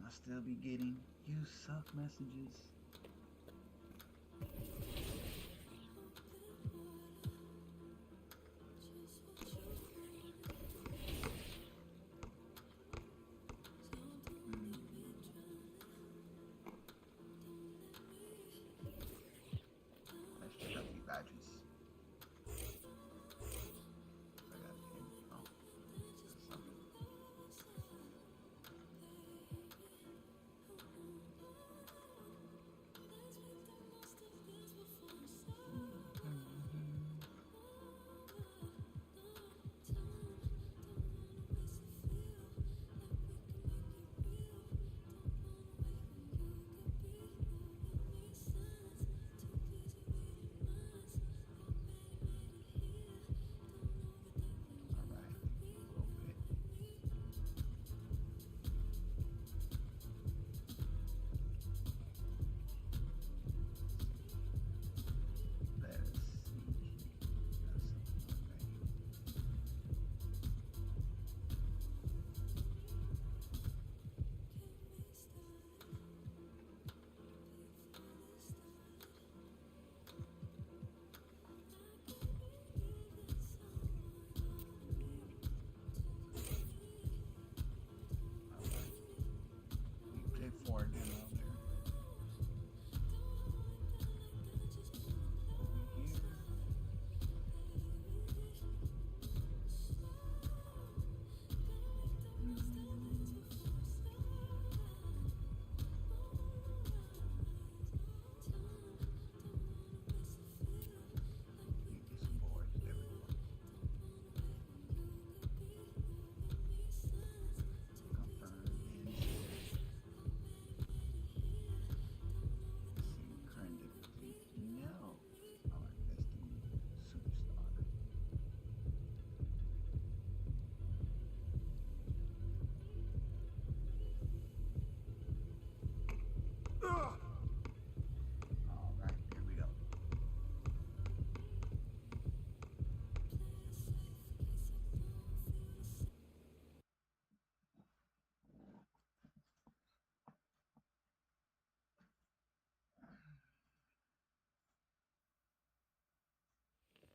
I still be getting "you suck" messages. Let's check out the badges. I got him. Oh, that's something. J4 again out there. Over here. You get some boards. There we go. Confirm and see current difficulty. No. Alright, that's the superstar. Alright, here we go.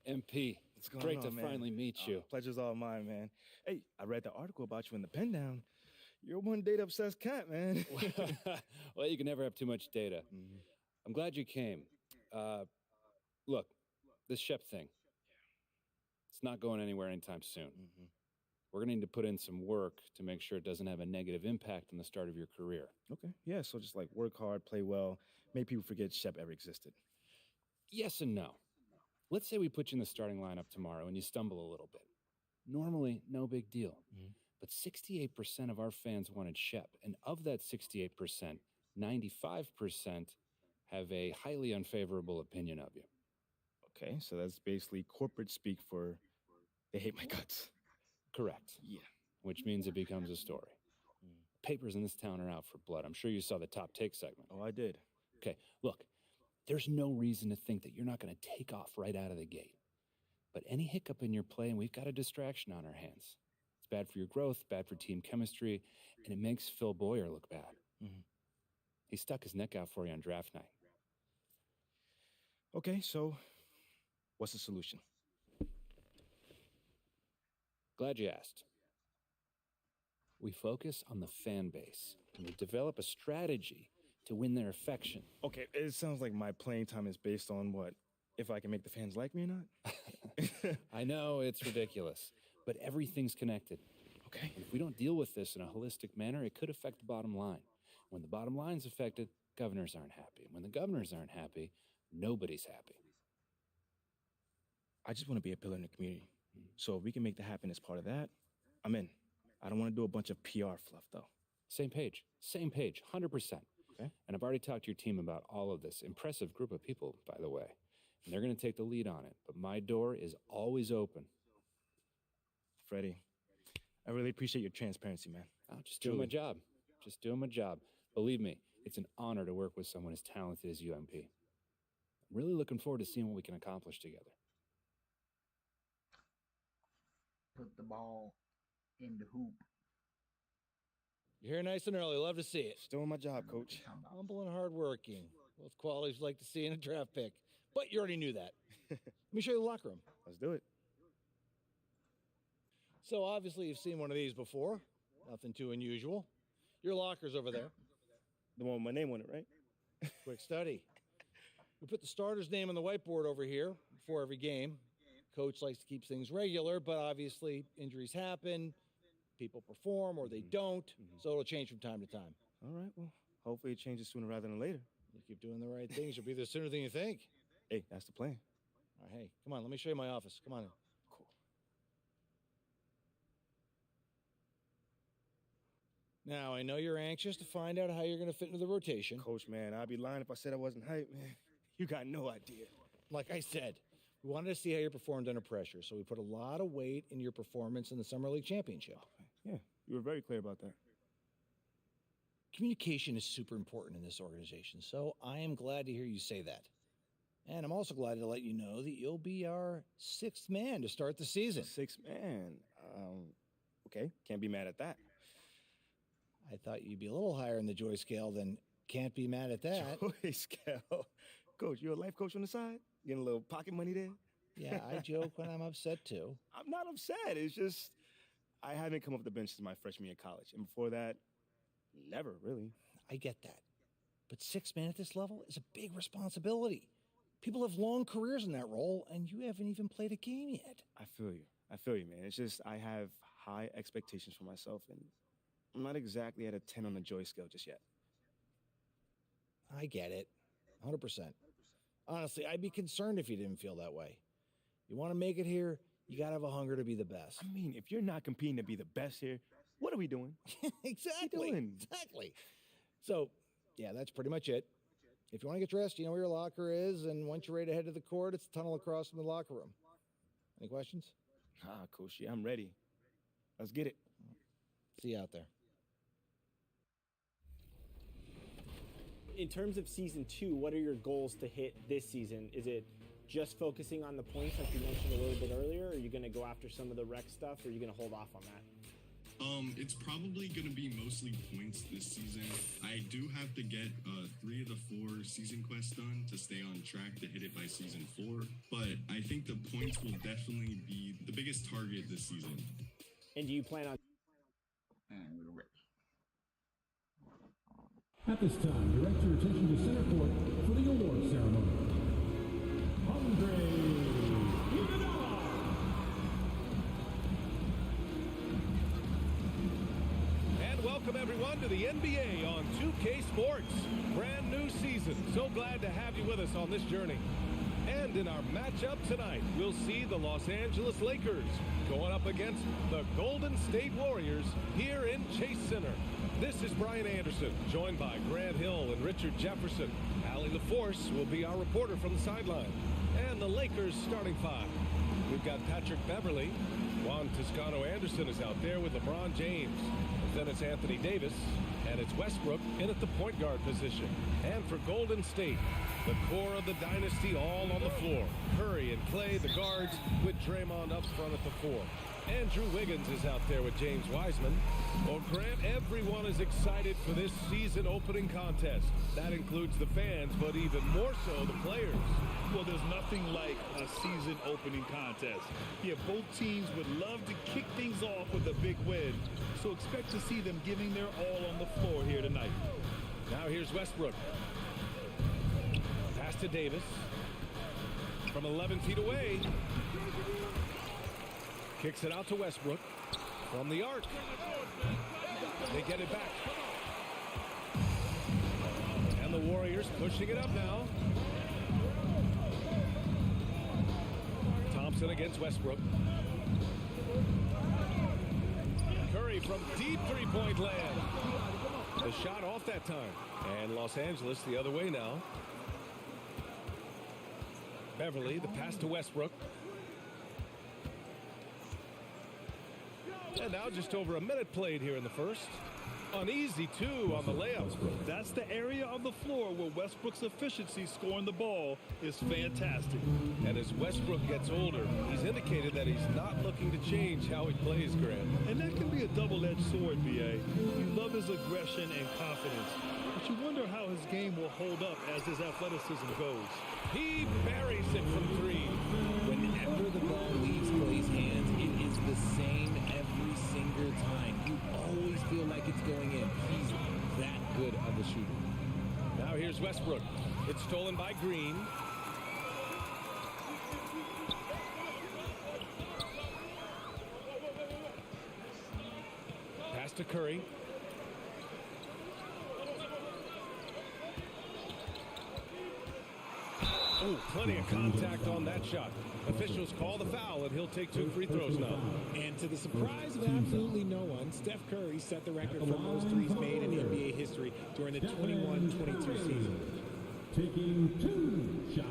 MP, it's great to finally meet you. Pleasure's all mine, man. Hey, I read the article about you in the pen down. You're one data-obsessed cat, man. Well, you can never have too much data. I'm glad you came. Look, this Shep thing, it's not going anywhere anytime soon. We're going to need to put in some work to make sure it doesn't have a negative impact on the start of your career. Okay, yeah, so just like work hard, play well, make people forget Shep ever existed. Yes and no. Let's say we put you in the starting lineup tomorrow and you stumble a little bit. Normally, no big deal. But 68% of our fans wanted Shep, and of that 68%, 95% have a highly unfavorable opinion of you. Okay, so that's basically corporate speak for they hate my guts. Correct. Yeah. Which means it becomes a story. Papers in this town are out for blood. I'm sure you saw the top take segment. Oh, I did. Okay, look, there's no reason to think that you're not going to take off right out of the gate. But any hiccup in your play, and we've got a distraction on our hands. It's bad for your growth, bad for team chemistry, and it makes Phil Boyer look bad. He stuck his neck out for you on draft night. Okay, so what's the solution? Glad you asked. We focus on the fan base, and we develop a strategy to win their affection. Okay, it sounds like my playing time is based on what? If I can make the fans like me or not? I know, it's ridiculous, but everything's connected. Okay. If we don't deal with this in a holistic manner, it could affect the bottom line. When the bottom line's affected, governors aren't happy. When the governors aren't happy, nobody's happy. I just want to be a pillar in the community. So if we can make that happen as part of that, I'm in. I don't want to do a bunch of PR fluff, though. Same page, 100%. Okay. And I've already talked to your team about all of this. Impressive group of people, by the way. And they're going to take the lead on it. But my door is always open. Freddie, I really appreciate your transparency, man. Oh, just doing my job. Just doing my job. Believe me, it's an honor to work with someone as talented as you, MP. I'm really looking forward to seeing what we can accomplish together. Put the ball in the hoop. You're here nice and early. Love to see it. Still on my job, Coach. Humble and hardworking. Both qualities you'd like to see in a draft pick. But you already knew that. Let me show you the locker room. Let's do it. So obviously you've seen one of these before. Nothing too unusual. Your locker's over there. The one with my name on it, right? Quick study. We put the starter's name on the whiteboard over here before every game. Coach likes to keep things regular, but obviously injuries happen. People perform or they don't, so it'll change from time to time. All right, well, hopefully it changes sooner rather than later. You keep doing the right things, you'll be there sooner than you think. Hey, that's the plan. All right, hey, come on, let me show you my office. Come on in. Cool. Now, I know you're anxious to find out how you're going to fit into the rotation. Coach, man, I'd be lying if I said I wasn't hyped, man. You got no idea. Like I said, we wanted to see how you performed under pressure, so we put a lot of weight in your performance in the Summer League Championship. Yeah, you were very clear about that. Communication is super important in this organization, so I am glad to hear you say that. And I'm also glad to let you know that you'll be our 6th man to start the season. 6th man. Okay, can't be mad at that. I thought you'd be a little higher in the joy scale than can't be mad at that. Joy scale. Coach, you're a life coach on the side? Getting a little pocket money there? Yeah, I joke when I'm upset too. I'm not upset. It's just I haven't come off the bench since my freshman year of college. And before that, never really. I get that. But 6th man at this level is a big responsibility. People have long careers in that role, and you haven't even played a game yet. I feel you, man. It's just I have high expectations for myself, and I'm not exactly at a 10 on the joy scale just yet. I get it. 100%. Honestly, I'd be concerned if you didn't feel that way. You want to make it here, you got to have a hunger to be the best. I mean, if you're not competing to be the best here, what are we doing? Exactly. Exactly. So, yeah, that's pretty much it. If you want to get dressed, you know where your locker is, and once you're ready to head to the court, it's the tunnel across from the locker room. Any questions? Coach, yeah, I'm ready. Let's get it. See you out there. In terms of season 2, what are your goals to hit this season? Is it just focusing on the points like you mentioned a little bit earlier? Or are you going to go after some of the rec stuff, or are you going to hold off on that? It's probably going to be mostly points this season. I do have to get 3 of the 4 season quests done to stay on track to hit it by season 4. But I think the points will definitely be the biggest target this season. And do you plan on... And we're ready. At this time, direct your attention to center court for the award ceremony. Andre Iguodala. And welcome everyone to the NBA on 2K Sports. Brand new season. So glad to have you with us on this journey. And in our matchup tonight, we'll see the Los Angeles Lakers going up against the Golden State Warriors here in Chase Center. This is Brian Anderson, joined by Grant Hill and Richard Jefferson. Allie LaForce will be our reporter from the sideline. And the Lakers starting 5. We've got Patrick Beverly. Juan Toscano-Anderson is out there with LeBron James. Then it's Anthony Davis. And it's Westbrook in at the point guard position. And for Golden State, the core of the dynasty all on the floor. Curry and Clay, the guards, with Draymond up front at the 4. Andrew Wiggins is out there with James Wiseman. Well, Grant, everyone is excited for this season opening contest. That includes the fans, but even more so the players. Well, there's nothing like a season opening contest. Yeah, both teams would love to kick things off with a big win, so expect to see them giving their all on the floor here tonight. Now here's Westbrook. Pass to Davis. From 11 feet away. Kicks it out to Westbrook. From the arc. They get it back. And the Warriors pushing it up now. Thompson against Westbrook. Curry from deep three-point land. The shot off that time. And Los Angeles the other way now. Beverly, the pass to Westbrook. And now just over a minute played here in the first. An easy 2 on the layup. That's the area on the floor where Westbrook's efficiency scoring the ball is fantastic. And as Westbrook gets older, he's indicated that he's not looking to change how he plays, Grant. And that can be a double-edged sword, BA. You love his aggression and confidence, but you wonder how his game will hold up as his athleticism goes. He buries it from 3. Whenever the ball leaves Clay's hands, it is the same every single time. You always feel like it's going in. He's that good of a shooter. Now here's Westbrook. It's stolen by Green. Pass to Curry. Oh, plenty of contact on that shot. Officials call the foul, and he'll take 2 free throws now. And to the surprise of absolutely no one, Steph Curry set the record for most threes made in NBA history during the 21-22 season. Taking 2 shots.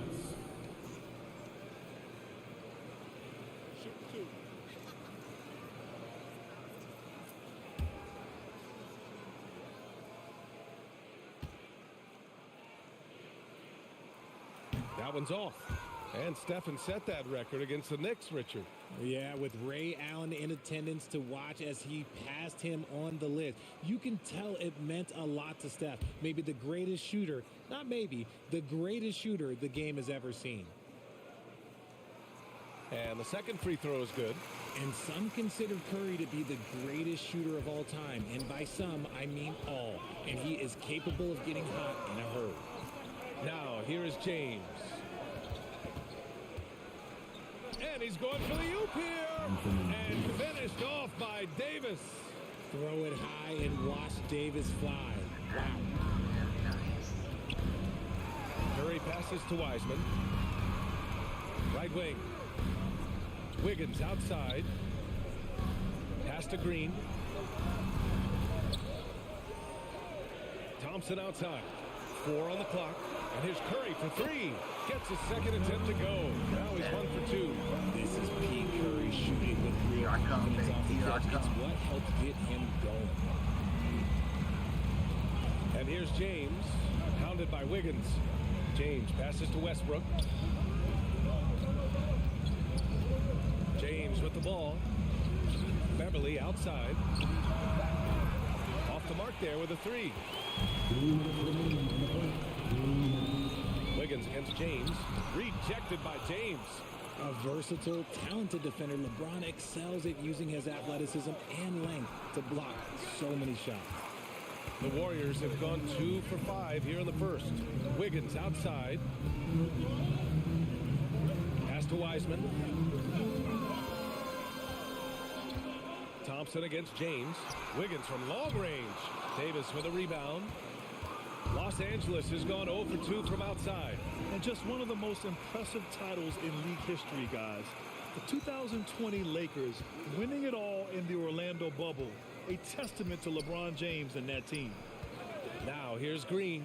That one's off. And Stephen set that record against the Knicks, Richard. Yeah, with Ray Allen in attendance to watch as he passed him on the list. You can tell it meant a lot to Steph. Maybe the greatest shooter, not maybe, the greatest shooter the game has ever seen. And the second free throw is good. And some consider Curry to be the greatest shooter of all time. And by some, I mean all. And he is capable of getting hot in a hurry. Now, here is James. And he's going for the oop here. And finished off by Davis. Throw it high and watch Davis fly. Wow. Curry passes to Wiseman. Right wing. Wiggins outside. Pass to Green. Thompson outside. 4 on the clock. And here's Curry for 3. Gets his second attempt to go. Now he's 1 for 2. This is peak Curry shooting with real confidence off the catch. It's what helped get him going. And here's James, hounded by Wiggins. James passes to Westbrook. James with the ball. Beverly outside. Off the mark there with a 3. Wiggins against James. Rejected by James. A versatile, talented defender, LeBron excels at using his athleticism and length to block so many shots. The Warriors have gone 2 for 5 here in the first. Wiggins outside. Pass to Wiseman. Thompson against James. Wiggins from long range. Davis with a rebound. Los Angeles has gone 0 for 2 from outside. And just one of the most impressive titles in league history, guys. The 2020 Lakers winning it all in the Orlando bubble. A testament to LeBron James and that team. Now here's Green.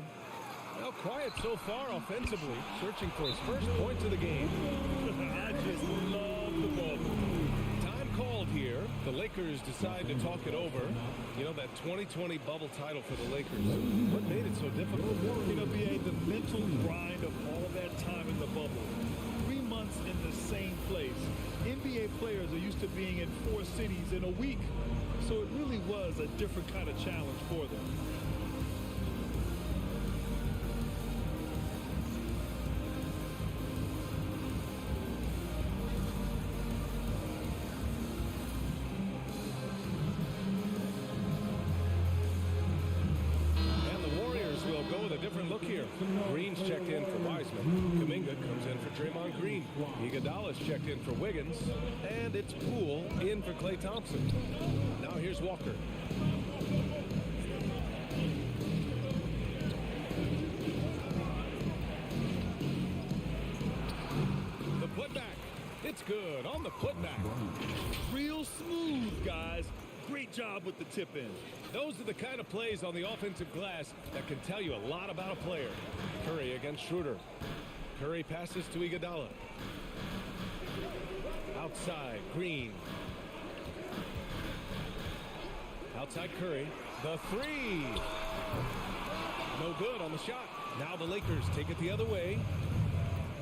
Now quiet so far offensively. Searching for his first points of the game. I just love the bubble. Time called here. The Lakers decide to talk it over. You know, that 2020 bubble title for the Lakers. What made it so difficult? You know, BA, the mental grind of all that time in the bubble. 3 months in the same place. NBA players are used to being in 4 cities in a week. So it really was a different kind of challenge for them. Different look here. Green's checked in for Wiseman. Kuminga comes in for Draymond Green. Iguodala's checked in for Wiggins. And it's Poole in for Klay Thompson. Now here's Walker. The putback. It's good on the putback. Real smooth, guys. Great job with the tip in. Those are the kind of plays on the offensive glass that can tell you a lot about a player. Curry against Schroeder. Curry passes to Iguodala. Outside, Green. Outside Curry. The three. No good on the shot. Now the Lakers take it the other way.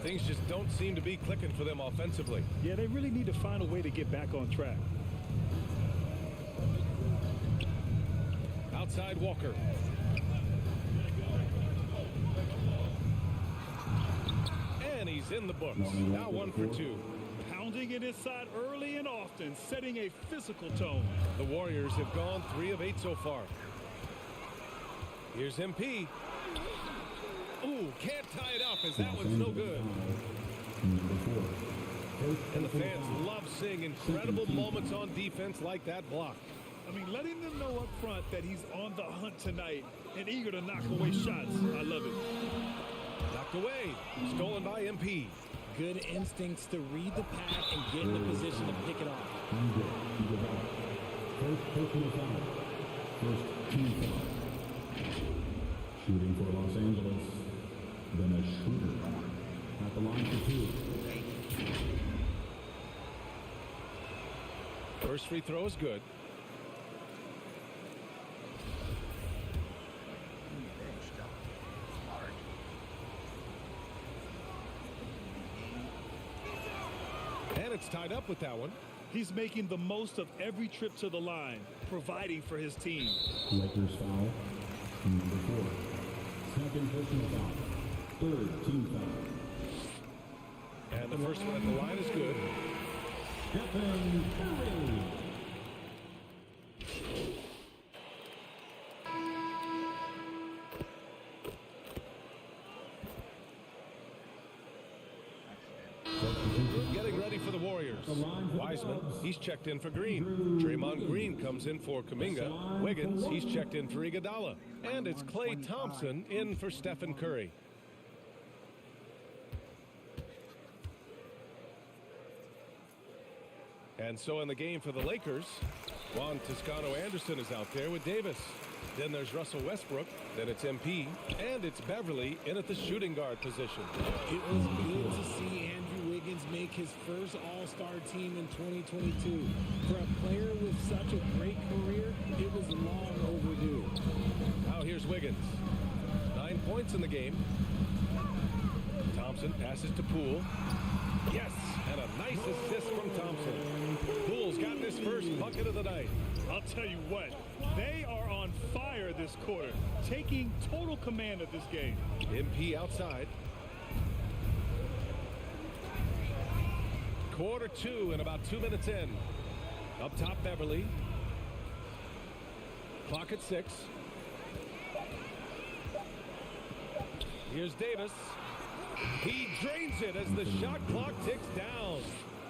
Things just don't seem to be clicking for them offensively. Yeah, they really need to find a way to get back on track. Outside Walker. And he's in the books. Now 1 for 2. Pounding it inside early and often, setting a physical tone. The Warriors have gone 3 of 8 so far. Here's MP. Ooh, can't tie it up as that one's no good. And the fans love seeing incredible moments on defense like that block. I mean, letting them know up front that he's on the hunt tonight and eager to knock away shots. I love it. Knocked away. Stolen by MP. Good instincts to read the pad and get in the position to pick it off. Shooting for Los Angeles. Then a shooter at the line for 2. First free throw is good. And it's tied up with that one. He's making the most of every trip to the line, providing for his team. Lakers foul. Number 4. Second personal foul. Third team foul. And the first one at the line is good. Stephen Curry. Getting ready for the Warriors. Wiseman, he's checked in for Green. Draymond Green comes in for Kuminga. Wiggins, he's checked in for Iguodala. And it's Klay Thompson in for Stephen Curry. And so in the game for the Lakers, Juan Toscano-Anderson is out there with Davis. Then there's Russell Westbrook. Then it's MP. And it's Beverly in at the shooting guard position. It was good to see Andrew Wiggins make his first All-Star team in 2022. For a player with such a great career, it was long overdue. Now here's Wiggins. 9 points in the game. Thompson passes to Poole. Yes, and a nice assist from Thompson. Poole's got his first bucket of the night. I'll tell you what, they are on fire this quarter, taking total command of this game. MP outside. Quarter 2 and about 2 minutes in. Up top, Beverly. Clock at 6. Here's Davis. He drains it as the shot clock ticks down.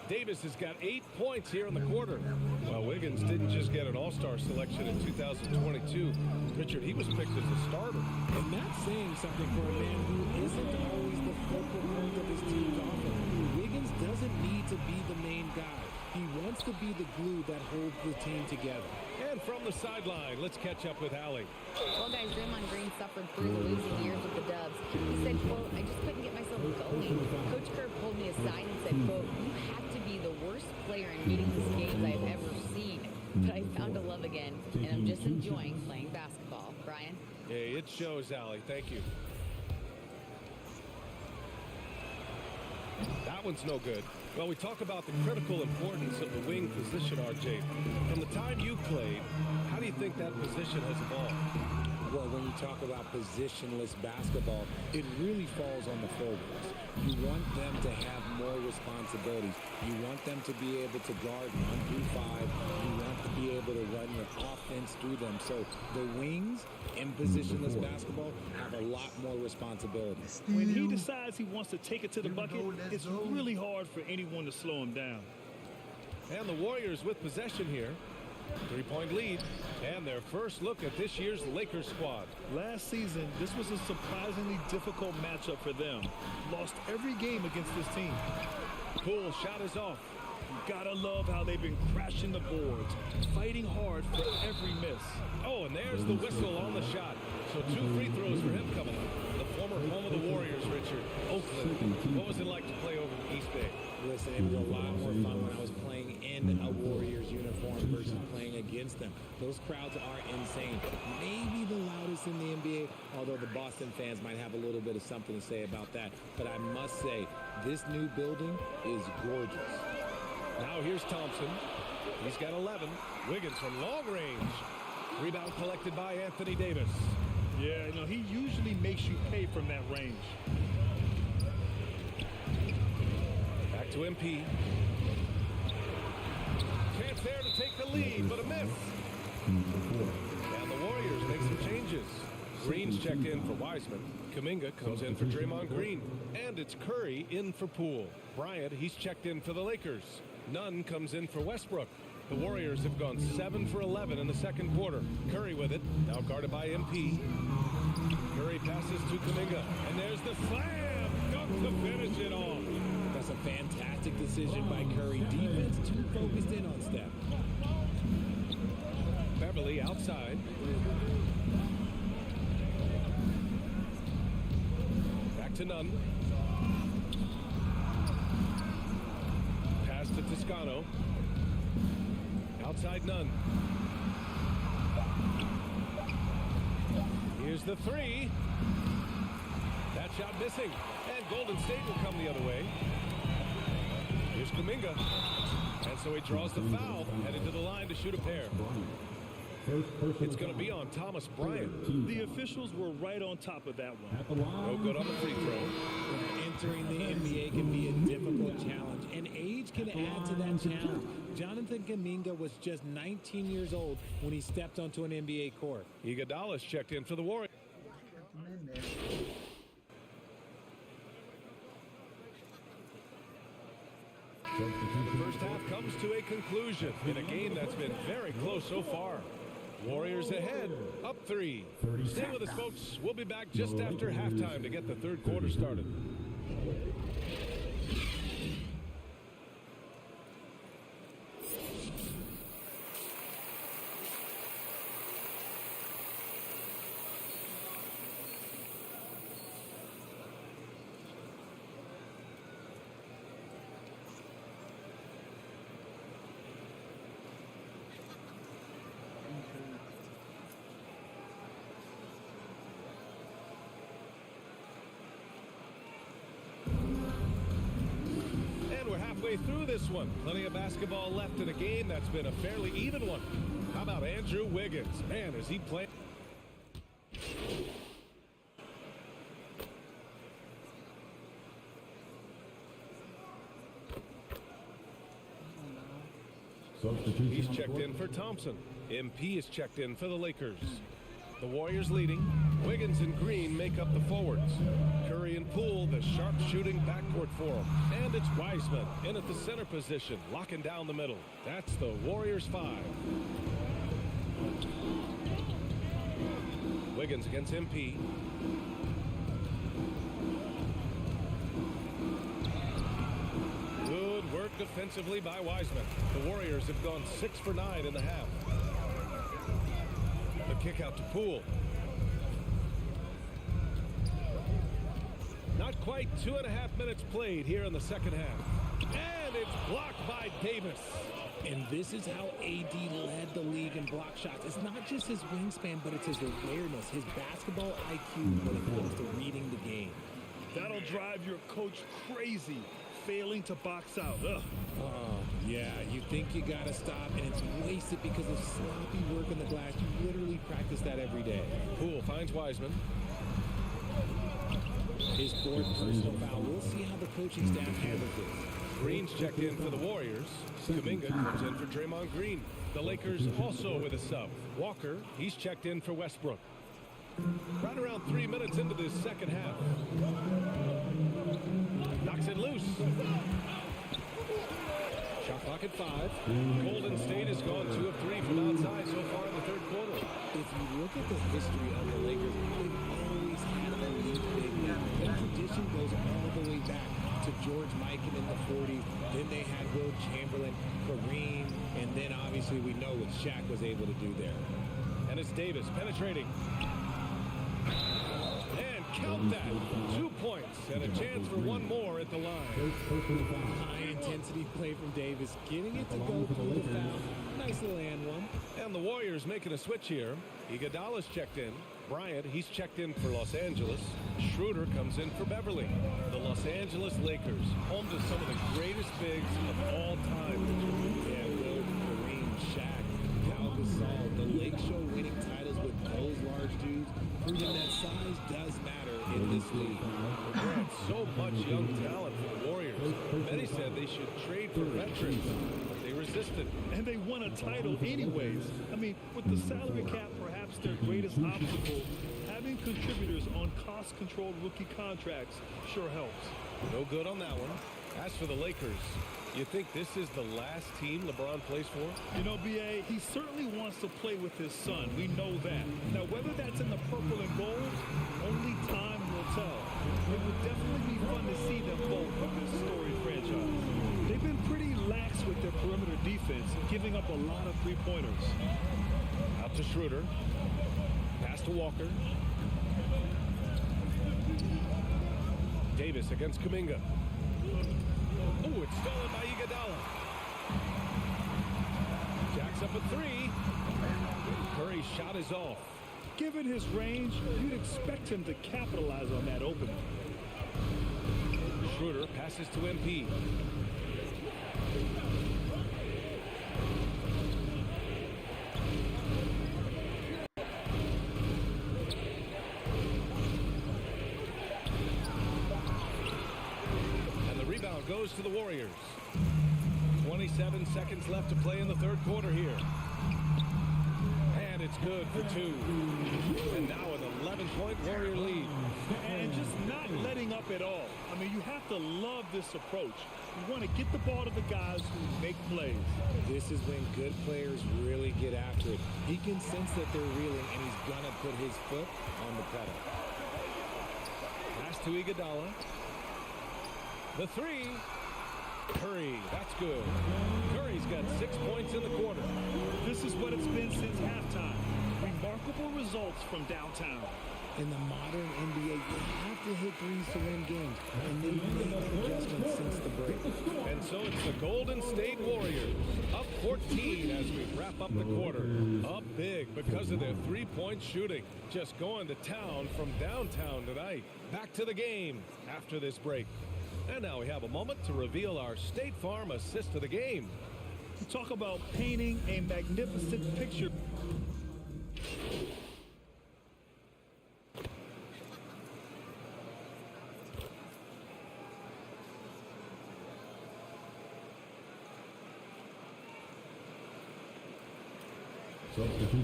Davis has got 8 points here in the quarter. Well, Wiggins didn't just get an all-star selection in 2022. Richard, he was picked as a starter. And that's saying something for a man who isn't always the focal point of his team's offense. Wiggins doesn't need to be the main guy. He wants to be the glue that holds the team together. And from the sideline, let's catch up with Allie. Well, guys, Draymond Green suffered 3 losing years with the Dubs. He said, quote, I just couldn't get myself going. Coach Kerr pulled me aside and said, quote, you have to be the worst player in meaningless games I've ever seen. But I found a love again, and I'm just enjoying playing basketball. Brian? Hey, it shows, Allie. Thank you. That one's no good. Well, we talk about the critical importance of the wing position, RJ. From the time you played, how do you think that position has evolved? Well, when you talk about positionless basketball, it really falls on the forwards. You want them to have more responsibilities. You want them to be able to guard 1 through 5. You want to be able to run your offense through them. So the wings in positionless basketball have a lot more responsibility. When he decides he wants to take it to the bucket, it's really hard for anyone to slow him down. And the Warriors with possession here. 3-point lead, and their first look at this year's Lakers squad. Last season, this was a surprisingly difficult matchup for them. Lost every game against this team. Poole shot is off. You gotta love how they've been crashing the boards, fighting hard for every miss. Oh, and there's the whistle on the shot. So 2 free throws for him coming up. The former former home of the Warriors, Richard. Oakland. What was it like to play over in East Bay? Listen, it was a lot more fun when I was playing in a Warriors uniform versus playing against them. Those crowds are insane. Maybe the loudest in the NBA, although the Boston fans might have a little bit of something to say about that. But I must say, this new building is gorgeous. Now here's Thompson. He's got 11. Wiggins from long range. Rebound collected by Anthony Davis. Yeah, you know, he usually makes you pay from that range. Back to MP. Chance there to take the lead, but a miss. And the Warriors make some changes. Green's checked in for Wiseman. Kuminga comes in for Draymond Green. And it's Curry in for Poole. Bryant, he's checked in for the Lakers. Nunn comes in for Westbrook. The Warriors have gone 7 for 11 in the second quarter. Curry with it, now guarded by MP. Curry passes to Kuminga, and there's the slam! Dunk to finish it off. That's a fantastic decision by Curry. Defense too focused in on Steph. Beverly outside. Back to Nunn. Pass to Toscano. Outside Nunn. Here's the three. That shot missing. And Golden State will come the other way. Here's Kuminga. And so he draws the foul. Headed to the line to shoot a pair. It's going to be on Thomas Bryant. The officials were right on top of that one. No good on the free throw. Entering the NBA can be a difficult challenge, and age can add to that challenge. Jonathan Kuminga was just 19 years old when he stepped onto an NBA court. Iguodala's checked in for the Warriors. The first half comes to a conclusion in a game that's been very close so far. Warriors ahead, up 3. Stay with us, folks. We'll be back just after halftime to get the third quarter started. Through this one. Plenty of basketball left in a game that's been a fairly even one. How about Andrew Wiggins? Man, is he playing? He's checked in for Thompson. MP is checked in for the Lakers. The Warriors leading. Wiggins and Green make up the forwards. Curry and Poole, the sharp-shooting backcourt for them. And it's Wiseman in at the center position, locking down the middle. That's the Warriors 5. Wiggins against MP. Good work defensively by Wiseman. The Warriors have gone 6 for 9 in the half. The kick out to Poole. Not quite 2.5 minutes played here in the second half. And it's blocked by Davis. And this is how AD led the league in block shots. It's not just his wingspan, but it's his awareness, his basketball IQ when it comes to reading the game. That'll drive your coach crazy, failing to box out. Ugh. Oh, yeah, you think you got to stop, and it's wasted because of sloppy work on the glass. You literally practice that every day. Poole finds Wiseman. His fourth personal foul. We'll see how the coaching staff handles this. Green's checked in for the Warriors. Kuminga comes in for Draymond Green. The Lakers also with a sub. Walker, he's checked in for Westbrook. Right around 3 minutes into this second half. Knocks it loose. Shot clock at 5. Golden State has gone 2 of 3 from outside so far in the third quarter. If you look at the history of the Lakers, they've always had a elite big man. That tradition goes all the way back to George Mikan in the 40s. Then they had Will Chamberlain, Kareem, and then obviously we know what Shaq was able to do there. And it's Davis penetrating. And count with that. 2 points and a chance for one more at the line. High-intensity play from Davis, getting it to go through the foul. Nice little and one. And the Warriors making a switch here. Iguodala's checked in. Bryant, he's checked in for Los Angeles. Schroeder comes in for Beverly. The Los Angeles Lakers, home to some of the greatest bigs of all time. Yeah, Will, Kareem, Shaq, Pau Gasol. The Lake Show winning titles with those large dudes, proving that size does matter in this league. They had so much young talent for the Warriors. Many said they should trade for veterans, but they resisted. And they won a title anyways. I mean, with the salary cap perhaps their greatest obstacle, having contributors on cost-controlled rookie contracts sure helps. No good on that one. As for the Lakers, you think this is the last team LeBron plays for? You know, B.A., he certainly wants to play with his son. We know that. Now, whether that's in the purple and gold, only time will tell. It would definitely be fun to see them both with this storied franchise. They've been pretty lax with their perimeter defense, giving up a lot of three-pointers. Out to Schroeder. Pass to Walker. Davis against Kuminga. Oh, it's stolen by Iguodala. Jacks up a three. Curry's shot is off. Given his range, you'd expect him to capitalize on that opening. Schroeder passes to MP. Goes to the Warriors. 27 seconds left to play in the third quarter here. And it's good for two. And now an 11-point Warrior lead. And just not letting up at all. I mean, you have to love this approach. You want to get the ball to the guys who make plays. This is when good players really get after it. He can sense that they're reeling, and he's going to put his foot on the pedal. Pass to Iguodala. The three. Curry, that's good. Curry's got 6 points in the quarter. This is what it's been since halftime. Remarkable results from downtown. In the modern NBA, you have to hit threes to win games, and they've made adjustments since the break. And so it's the Golden State Warriors, up 14 as we wrap up the quarter. Up big because of their three-point shooting. Just going to town from downtown tonight. Back to the game after this break. And now we have a moment to reveal our State Farm assist of the game. We talk about painting a magnificent picture.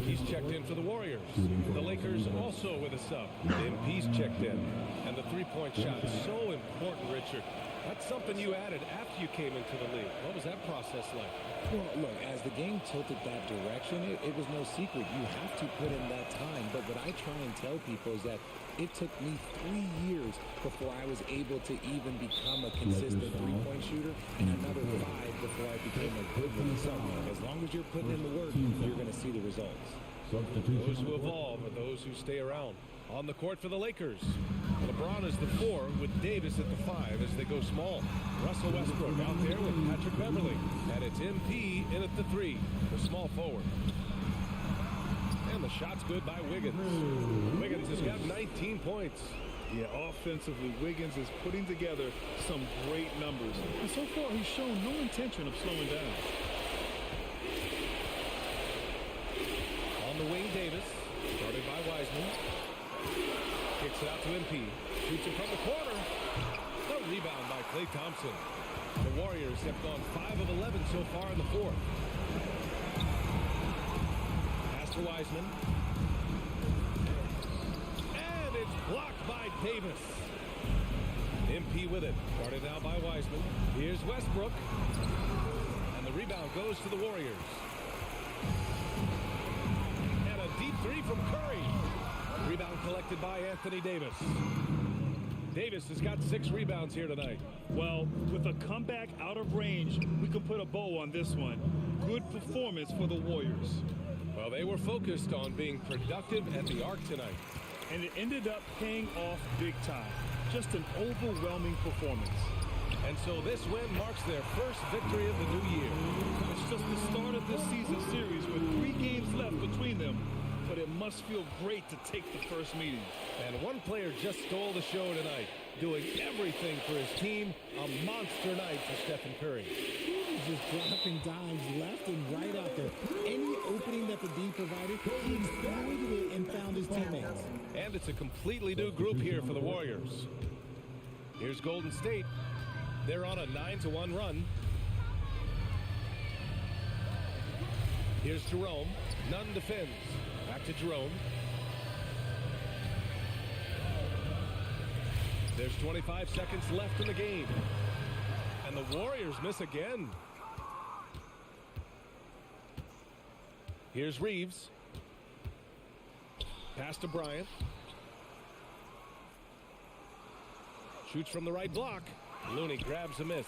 He's checked in for the Warriors. The Lakers also with a sub. MP's checked in. And the three-point shot is so important, Richard. That's something you added after you came into the league. What was that process like? Well, look, as the game tilted that direction, it was no secret. You have to put in that time. But what I try and tell people is that it took me 3 years before I was able to even become a consistent three-point shooter, and another 5 before I became a good one. So as long as you're putting in the work, you're going to see the results. Those who evolve are those who stay around. On the court for the Lakers, LeBron is the 4 with Davis at the 5 as they go small. Russell Westbrook out there with Patrick Beverly. And it's MP in at the 3, the small forward. And the shot's good by Wiggins. Wiggins has got 19 points. Yeah, offensively, Wiggins is putting together some great numbers. And so far, he's shown no intention of slowing down. On the wing, Davis, started by Wiseman. Kicks it out to MP. Shoots it from the corner. A rebound by Klay Thompson. The Warriors have gone 5 of 11 so far in the fourth. Pass to Wiseman. And it's blocked by Davis. MP with it. Guarded now by Wiseman. Here's Westbrook. And the rebound goes to the Warriors. And a deep 3 from Curry. Rebound collected by Anthony Davis. Davis has got 6 rebounds here tonight. Well, with a comeback out of range, we can put a bow on this one. Good performance for the Warriors. Well, they were focused on being productive at the arc tonight. and it ended up paying off big time. Just an overwhelming performance. And so this win marks their first victory of the new year. It's just the start of this season series with 3 games left between them, but it must feel great to take the first meeting. And one player just stole the show tonight, doing everything for his team. A monster night for Stephen Curry. He was just dropping dimes left and right out there. Any opening that the D provided, he exploited it and found his teammates. And it's a completely new group here for the Warriors. Here's Golden State. They're on a 9-1 run. Here's Jerome. Nunn defends. Back to Jerome. There's 25 seconds left in the game. And the Warriors miss again. Here's Reeves. Pass to Bryant. Shoots from the right block. Looney grabs a miss.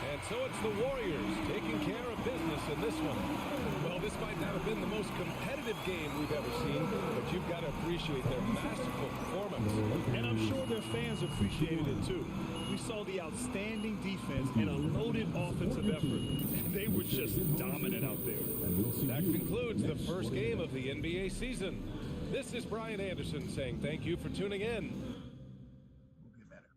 And so it's the Warriors taking care of business in this one. Well, this might not have been the most competitive game we've ever seen, but you've got to appreciate their masterful performance. And I'm sure their fans appreciated it too. We saw the outstanding defense and a loaded offensive effort. And they were just dominant out there. That concludes the first game of the NBA season. This is Brian Anderson saying thank you for tuning in. We'll get better.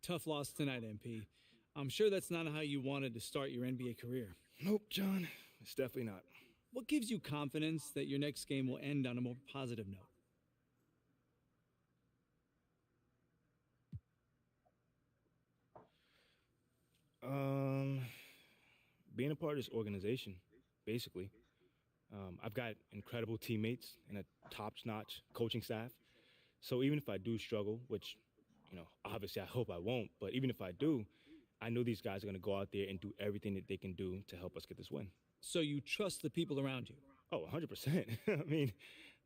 Tough loss tonight, MP. I'm sure that's not how you wanted to start your NBA career. Nope, John. It's definitely not. What gives you confidence that your next game will end on a more positive note? Being a part of this organization, basically. I've got incredible teammates and a top-notch coaching staff. So even if I do struggle, which, obviously I hope I won't, but even if I do, I know these guys are going to go out there and do everything that they can do to help us get this win. So you trust the people around you? Oh, 100%. I mean,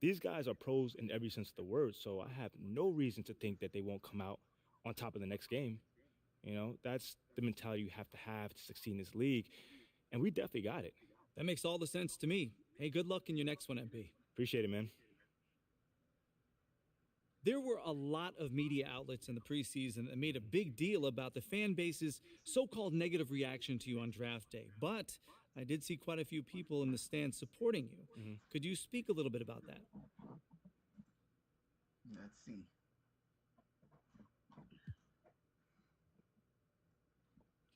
these guys are pros in every sense of the word, so I have no reason to think that they won't come out on top of the next game. That's the mentality you have to succeed in this league, and we definitely got it. That makes all the sense to me. Hey, good luck in your next one, MP. Appreciate it, man. There were a lot of media outlets in the preseason that made a big deal about the fan base's so-called negative reaction to you on draft day. But I did see quite a few people in the stands supporting you. Mm-hmm. Could you speak a little bit about that? Let's see.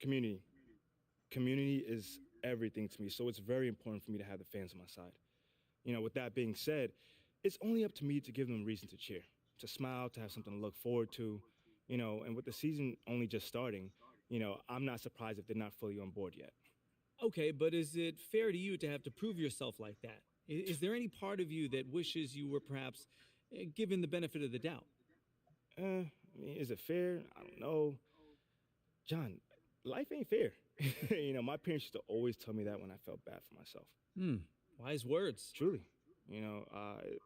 Community. Community is everything to me, so it's very important for me to have the fans on my side. With that being said, it's only up to me to give them a reason to cheer, to smile, to have something to look forward to, and with the season only just starting, I'm not surprised if they're not fully on board yet. Okay, but is it fair to you to have to prove yourself like that? Is there any part of you that wishes you were perhaps given the benefit of the doubt? Is it fair? I don't know. John, life ain't fair. My parents used to always tell me that when I felt bad for myself. Wise words. Truly.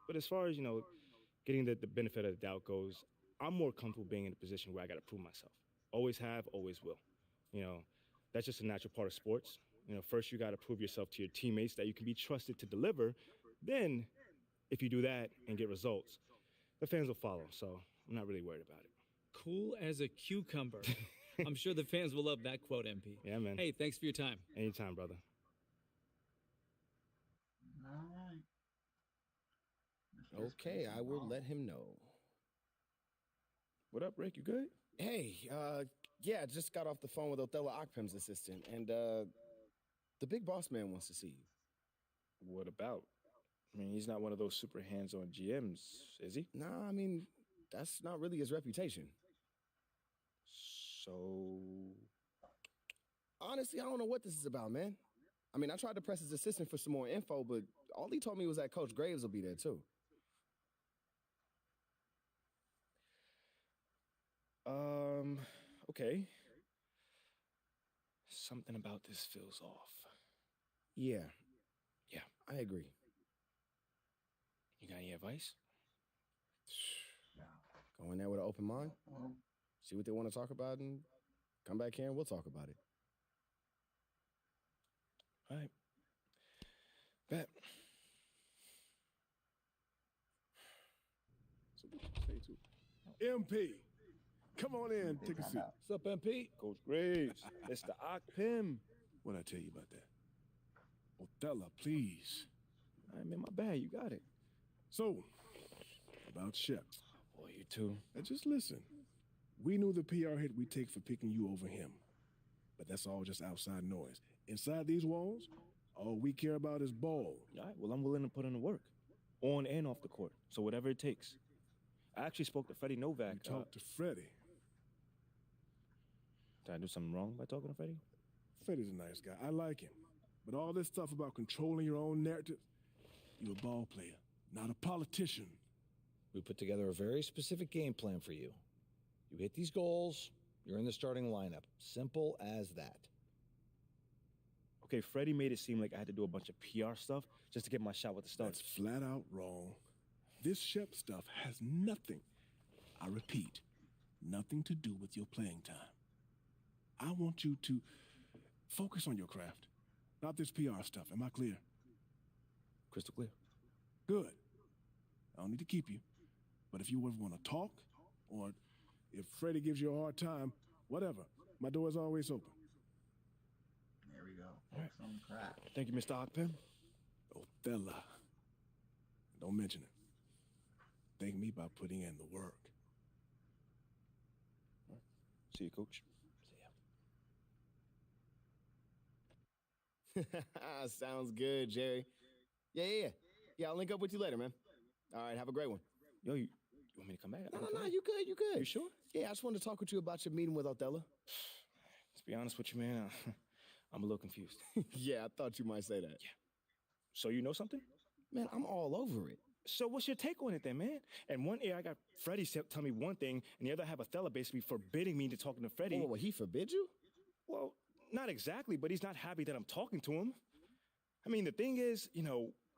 But as far as, getting the benefit of the doubt goes, I'm more comfortable being in a position where I got to prove myself. Always have, always will. That's just a natural part of sports. First you got to prove yourself to your teammates that you can be trusted to deliver. Then, if you do that and get results, the fans will follow. So I'm not really worried about it. Cool as a cucumber. I'm sure the fans will love that quote, MP. Yeah, man. Hey, thanks for your time. Anytime, brother. All right. Okay, I will let him know. What up, Rick? You good? Hey, yeah, just got off the phone with Othello Akpem's assistant, and the big boss man wants to see you. What about? I mean, he's not one of those super hands-on GMs, is he? Nah, I mean, that's not really his reputation. So, honestly, I don't know what this is about, man. I mean, I tried to press his assistant for some more info, but all he told me was that Coach Graves will be there, too. Okay. Something about this feels off. Yeah. Yeah. I agree. You got any advice? in there with an open mind, see what they want to talk about, and come back here and we'll talk about it. All right. Bet. So what you say to MP? Come on in, take a seat. What's up, MP? Coach Graves, it's the Pim. What'd I tell you about that? Othello, please. I mean, my bad, you got it. So, about Shep. Boy, you too. Now just listen. We knew the PR hit we'd take for picking you over him. But that's all just outside noise. Inside these walls, all we care about is ball. All right, well, I'm willing to put in the work. On and off the court. So whatever it takes. I actually spoke to Freddie Novak. You talked to Freddie. Did I do something wrong by talking to Freddie? Freddie's a nice guy. I like him. But all this stuff about controlling your own narrative, you're a ball player, not a politician. We put together a very specific game plan for you. You hit these goals, you're in the starting lineup. Simple as that. Okay, Freddie made it seem like I had to do a bunch of PR stuff just to get my shot with the Stars. That's flat out wrong. This Shep stuff has nothing, I repeat, nothing to do with your playing time. I want you to focus on your craft, not this PR stuff. Am I clear? Crystal clear. Good. I don't need to keep you. But if you ever want to talk, or if Freddie gives you a hard time, whatever, my door is always open. There we go. Focus on the craft. Thank you, Mr. Akpem. Othello. Don't mention it. Thank me by putting in the work. See you, Coach. Sounds good, Jerry. Yeah, I'll link up with you later, man. All right, have a great one. Yo, you want me to come back? No, you good. You sure? Yeah, I just wanted to talk with you about your meeting with Othello. To be honest with you, man, I'm a little confused. Yeah, I thought you might say that. Yeah. So you know something? Man, I'm all over it. So what's your take on it then, man? And one ear, I got Freddie tell me one thing, and the other I have Othello basically forbidding me to talking to Freddie. Oh, well, he forbid you? Well, not exactly, but he's not happy that I'm talking to him. I mean, the thing is,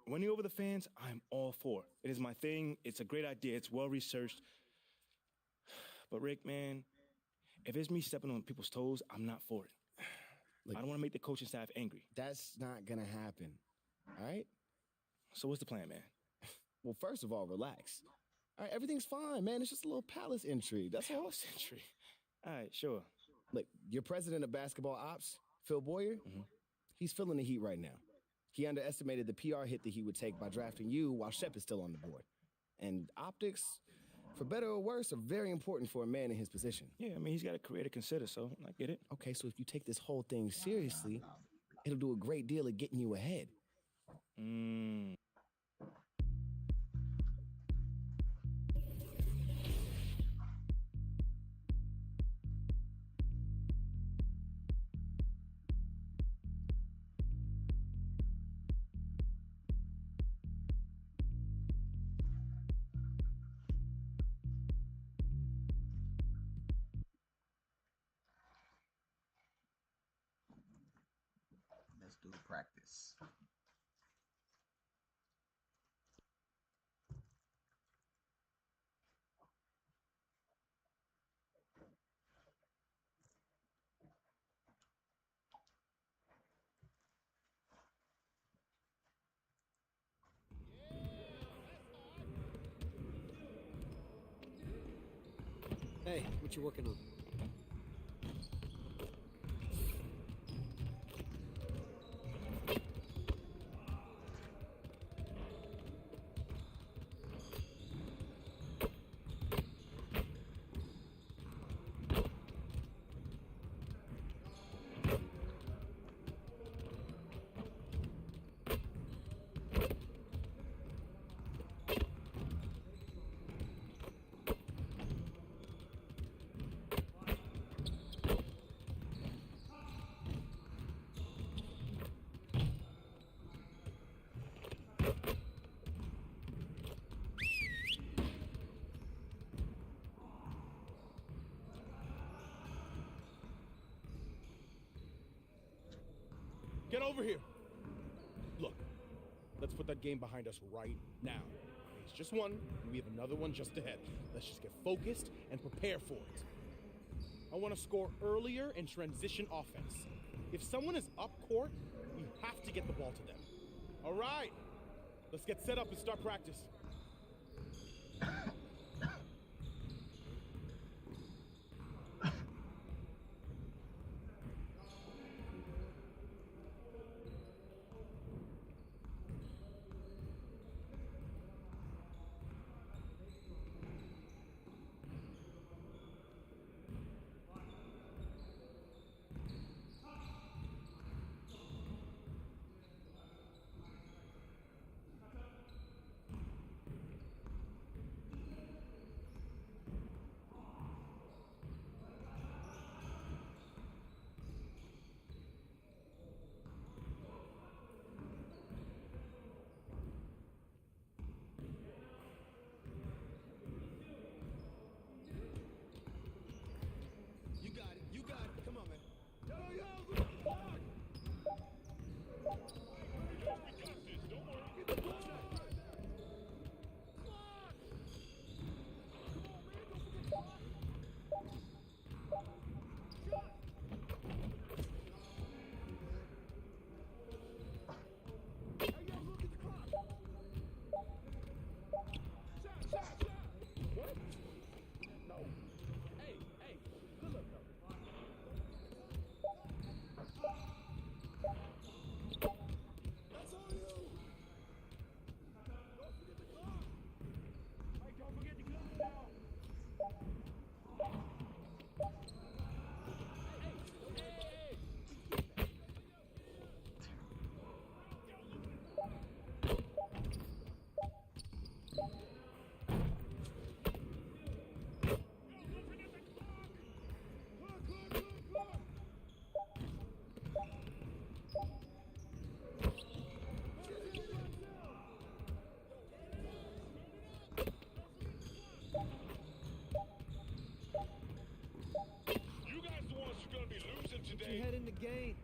winning over the fans, I'm all for. It is my thing. It's a great idea. It's well-researched. But Rick, man, if it's me stepping on people's toes, I'm not for it. Look, I don't want to make the coaching staff angry. That's not going to happen, all right? So what's the plan, man? Well, first of all, relax. All right, everything's fine, man. It's just a little palace intrigue. That's all. Palace intrigue. All right, sure. Look, your president of basketball ops, Phil Boyer, he's feeling the heat right now. He underestimated the PR hit that he would take by drafting you while Shep is still on the board. And optics, for better or worse, are very important for a man in his position. Yeah, I mean, he's got a career to consider, so I get it. Okay, so if you take this whole thing seriously, it'll do a great deal of getting you ahead. Let's do the practice. Hey, what you working on? Get over here. Look, let's put that game behind us right now. It's just one, and we have another one just ahead. Let's just get focused and prepare for it. I want to score earlier and transition offense. If someone is up court, we have to get the ball to them. All right, let's get set up and start practice. You got it. Come on, man. You head in the game.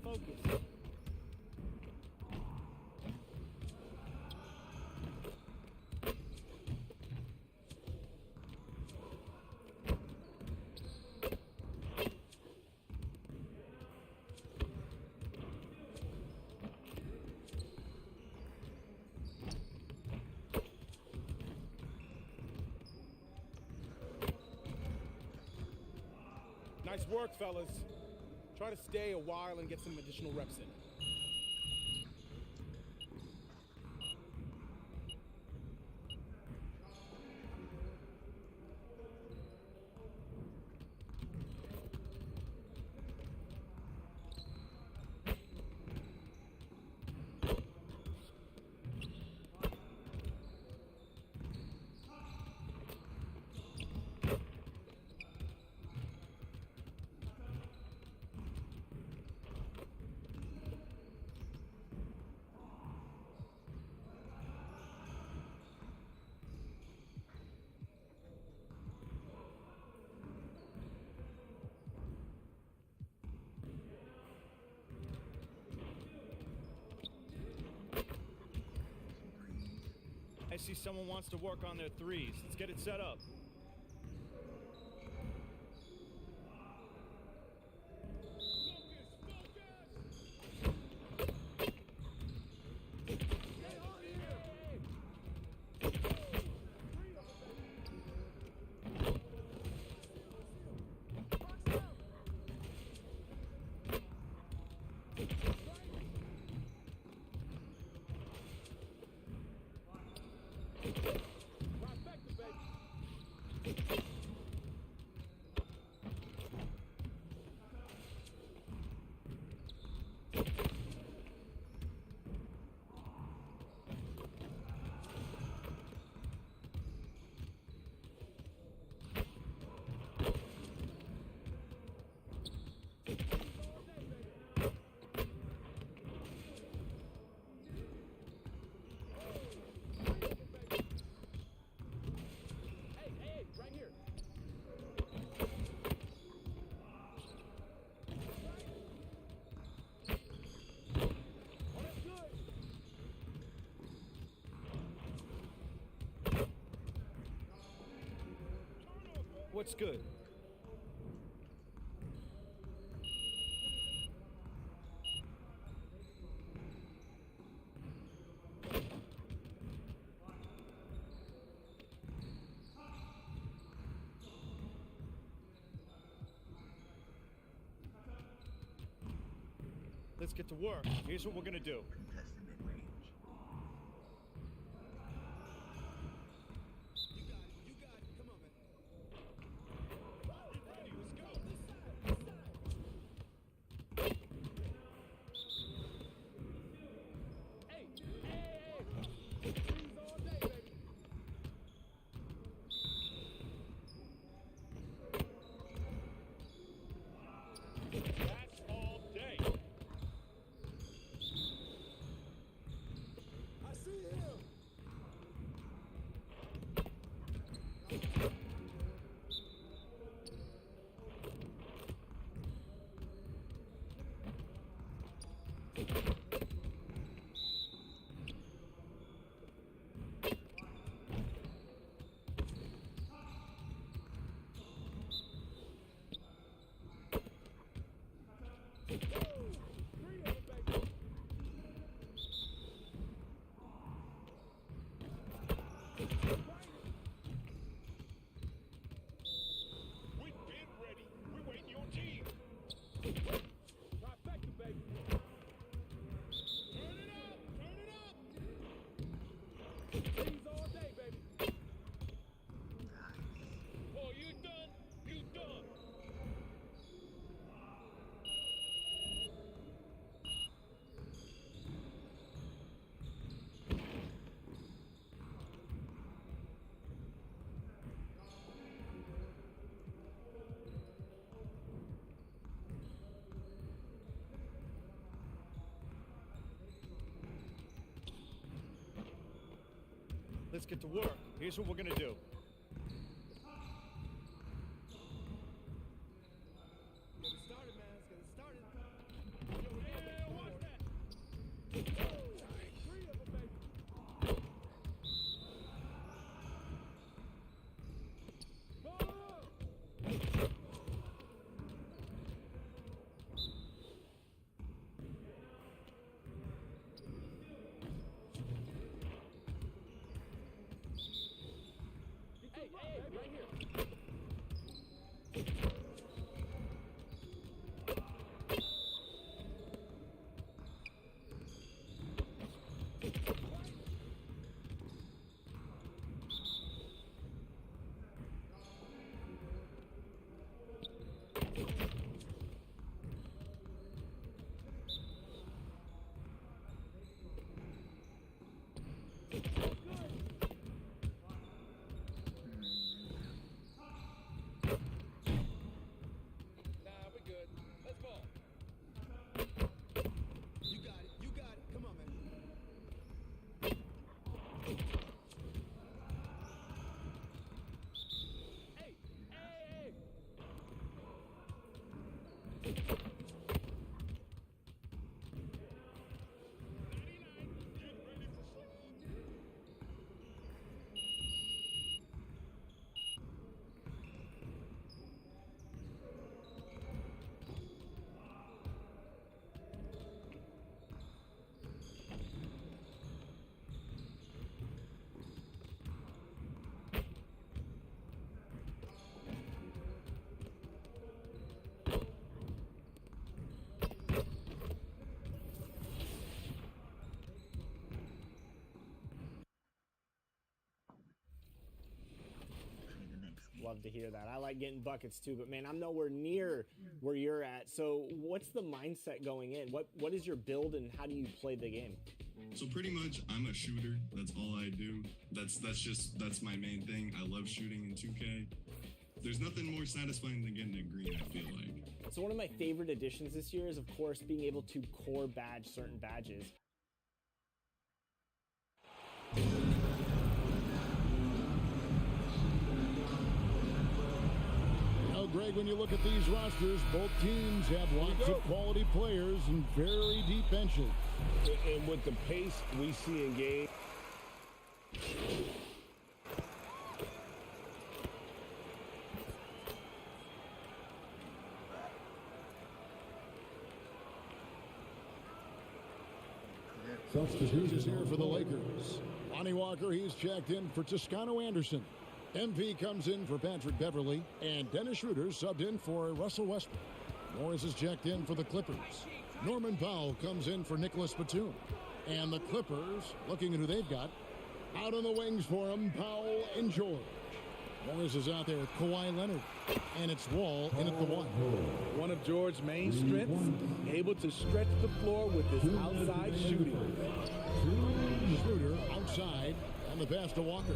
Focus. Nice work, fellas. Try to stay a while and get some additional reps in. I see someone wants to work on their threes. Let's get it set up. What's good? Let's get to work. Here's what we're gonna do. Let's get to work. Here's what we're gonna do. Get it started, man. Let's get it started. Yeah, watch that. Three of them, baby. love to hear that. I like getting buckets too, but man, I'm nowhere near where you're at. So what's the mindset going in? What is your build and how do you play the game? So pretty much, I'm a shooter. That's all I do. That's my main thing. I love shooting in 2K. There's nothing more satisfying than getting a green, I feel like. So one of my favorite additions this year is, of course, being able to core badge certain badges. Now, Greg, when you look at these rosters, both teams have lots of quality players and very deep benches. And with the pace we see in game, Substitutes here for the Lakers. Lonnie Walker, he's checked in for Toscano Anderson. MP comes in for Patrick Beverly, and Dennis Schroeder subbed in for Russell Westbrook. Morris is checked in for the Clippers. Norman Powell comes in for Nicholas Batum. And the Clippers, looking at who they've got, out on the wings for them, Powell and George. Morris is out there with Kawhi Leonard, and it's Wall in at the one. One of George's main strengths, able to stretch the floor with his outside shooting. Schroeder outside, and the pass to Walker.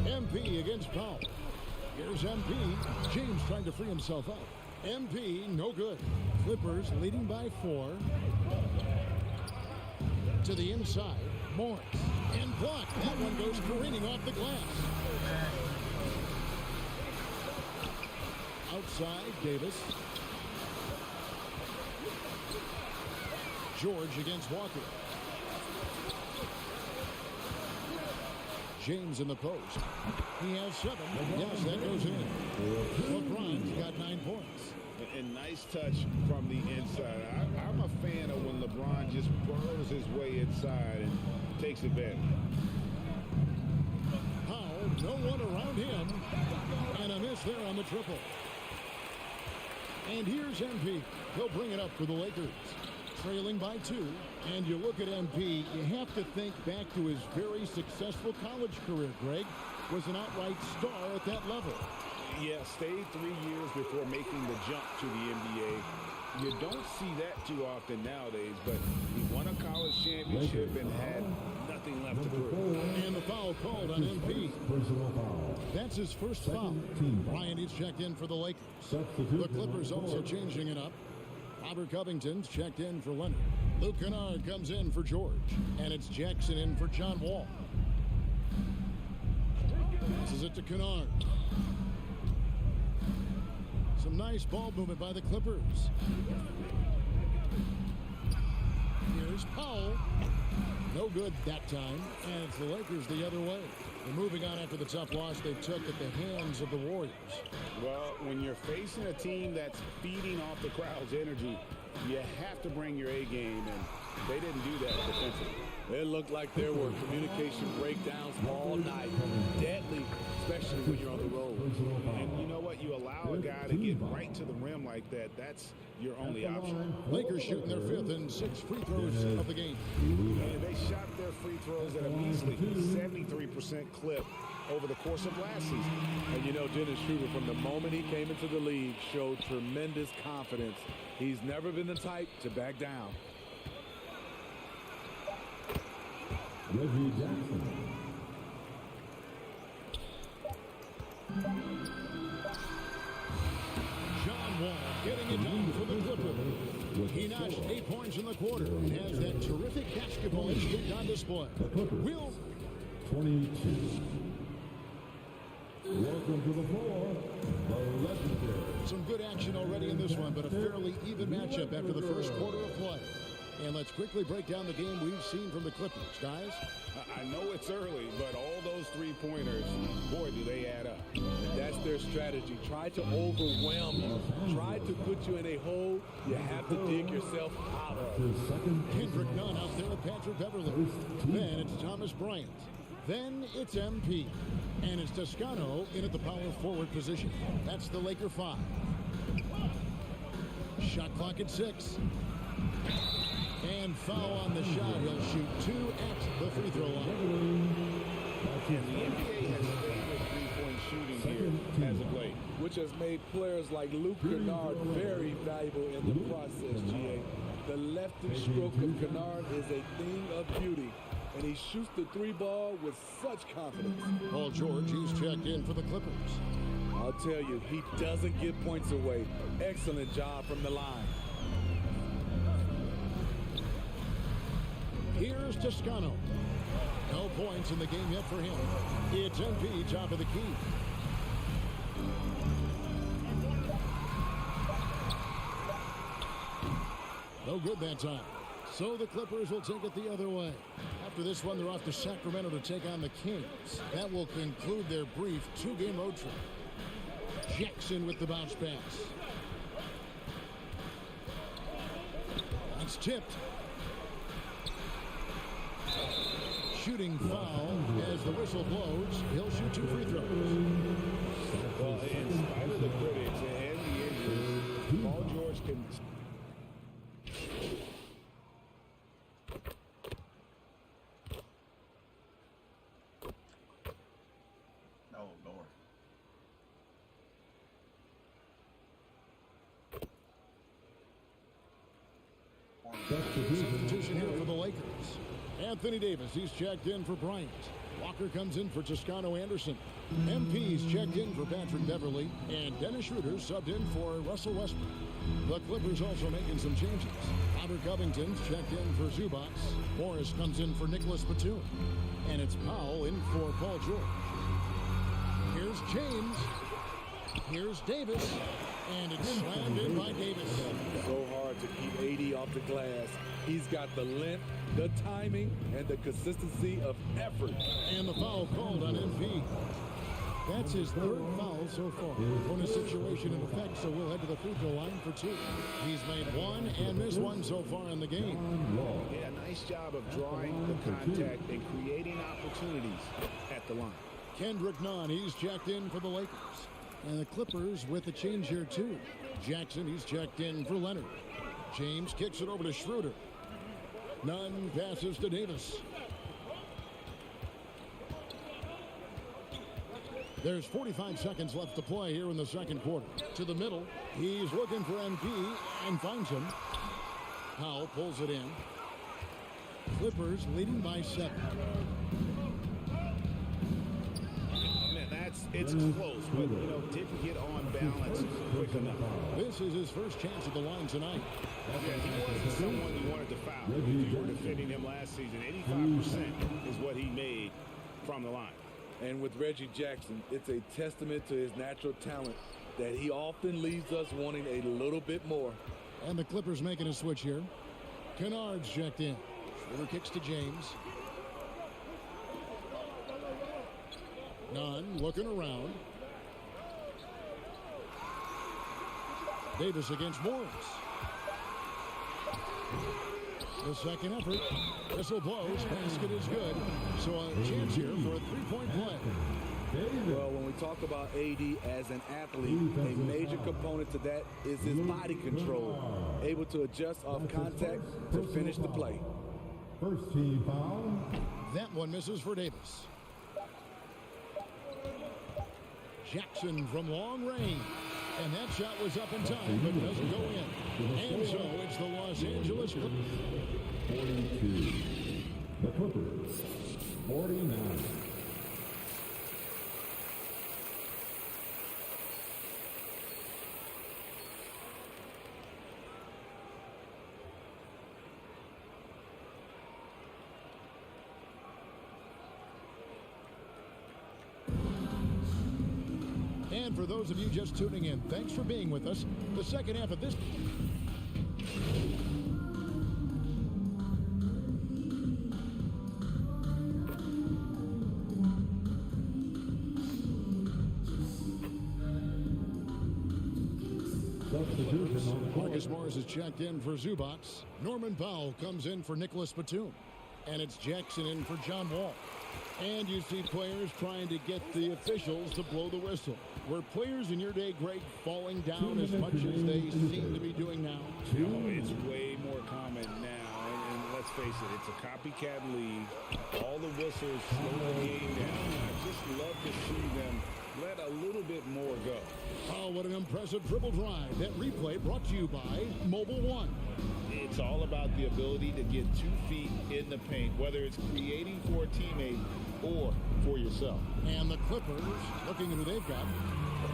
MP against Powell. Here's MP. James trying to free himself up. MP, no good. Clippers leading by 4. To the inside, Morris. And blocked. That one goes careening off the glass. Outside, Davis. George against Walker. James in the post. He has 7. Yes, that goes in. LeBron's got 9 points. and nice touch from the inside. I'm a fan of when LeBron just burrows his way inside and takes advantage. Powell, no one around him, and a miss there on the triple. And here's MP. He'll bring it up for the Lakers. Trailing by 2, and you look at MP, you have to think back to his very successful college career, Greg. Was an outright star at that level. Yeah, stayed 3 years before making the jump to the NBA. You don't see that too often nowadays, but he won a college championship and had nothing left to prove. And the foul called on MP. That's his first foul. Bryant is checked in for the Lakers. The Clippers also changing it up. Robert Covington's checked in for Leonard. Luke Kennard comes in for George. And it's Jackson in for John Wall. Passes it to Kennard. Some nice ball movement by the Clippers. Here's Powell. No good that time. And it's the Lakers the other way. They're moving on after the tough loss they took at the hands of the Warriors. Well, when you're facing a team that's feeding off the crowd's energy, you have to bring your A game, and they didn't do that defensively. It looked like there were communication breakdowns all night. Deadly, especially when you're on the road. And you know what? You allow a guy to get right to the rim like that. That's your only option. Lakers shooting their 5th and 6th free throws of the game. And they shot their free throws at a measly 73% clip over the course of last season. And you know, Dennis Schroeder, from the moment he came into the league, showed tremendous confidence. He's never been the type to back down. Reggie Jackson. John Wall getting it done for the Clippers. He notched 8 points in the quarter and has that terrific basketball instinct on display. Will 22. Welcome to the floor, the legendary. Some good action already in this one, but a fairly even matchup after the first quarter of play. And let's quickly break down the game we've seen from the Clippers, guys. I know it's early, but all those three-pointers, boy, do they add up. That's their strategy. Try to overwhelm you. Try to put you in a hole you have to dig yourself out of. Kendrick Nunn out there with Patrick Beverly. Then it's Thomas Bryant. Then it's MP. And it's Toscano in at the power forward position. That's the Laker 5. Shot clock at 6. And foul on the shot. He'll shoot 2 at the free throw line. And the NBA has favored three-point shooting here as of late. Which has made players like Luke Kennard very valuable in the process, GA. The lefty stroke of Kennard is a thing of beauty, and he shoots the three ball with such confidence. Paul George, he's checked in for the Clippers. I'll tell you, he doesn't give points away. Excellent job from the line. Here's Toscano. No points in the game yet for him. It's MP top of the key. No good that time. So the Clippers will take it the other way. After this one, they're off to Sacramento to take on the Kings. That will conclude their brief two-game road trip. Jackson with the bounce pass. It's tipped. Shooting foul as the whistle blows. He'll shoot 2 free throws. Well, in spite of the critics and the injuries, Paul George can... Oh, Lord. Substitution here for the Lakers. Anthony Davis, he's checked in for Bryant. Walker comes in for Toscano Anderson. MP's checked in for Patrick Beverly. And Dennis Schroeder subbed in for Russell Westbrook. The Clippers also making some changes. Robert Covington's checked in for Zubac. Morris comes in for Nicholas Batum. And it's Powell in for Paul George. Here's James. Here's Davis. And it's slammed in by Davis. So hard to keep AD off the glass. He's got the length, the timing, and the consistency of effort. And the foul called on MP. That's his third foul so far. On a situation in effect, so we'll head to the free throw line for 2. He's made 1 and missed 1 so far in the game. Yeah, nice job of drawing the contact and creating opportunities at the line. Kendrick Nunn, he's checked in for the Lakers. And the Clippers with a change here too. Jackson, he's checked in for Leonard. James kicks it over to Schroeder. Nunn passes to Davis. There's 45 seconds left to play here in the second quarter. To the middle. He's looking for MP and finds him. Powell pulls it in. Clippers leading by 7. It's close, but, didn't get on balance quick enough. This is his first chance at the line tonight. Yeah, he wasn't someone you wanted to foul. If you were defending him last season, 85% is what he made from the line. And with Reggie Jackson, it's a testament to his natural talent that he often leaves us wanting a little bit more. And the Clippers making a switch here. Kennard's checked in. Schroeder kicks to James. Nunn looking around. Davis against Morris. The second effort. Whistle blows. Basket is good. So a chance here for a three-point play. Well, when we talk about AD as an athlete, a major component to that is his body control. Able to adjust off contact to finish the play. First team foul. That one misses for Davis. Jackson from long range. And that shot was up in time, but doesn't go in. And so it's the Los Angeles Clippers. 42. The Clippers, 49. And for those of you just tuning in, thanks for being with us. The second half of this. Marcus Morris is checked in for Zubac. Norman Powell comes in for Nicholas Batum. And it's Jackson in for John Wall. And you see players trying to get the officials to blow the whistle. Were players in your day, Greg, falling down as much as they seem to be doing now? No, it's way more common now. And let's face it, it's a copycat league. All the whistles slow the game down. I just love to see them let a little bit more go. Oh, what an impressive dribble drive. That replay brought to you by Mobile One. It's all about the ability to get 2 feet in the paint, whether it's creating for a teammate or for yourself. And the Clippers, looking at who they've got,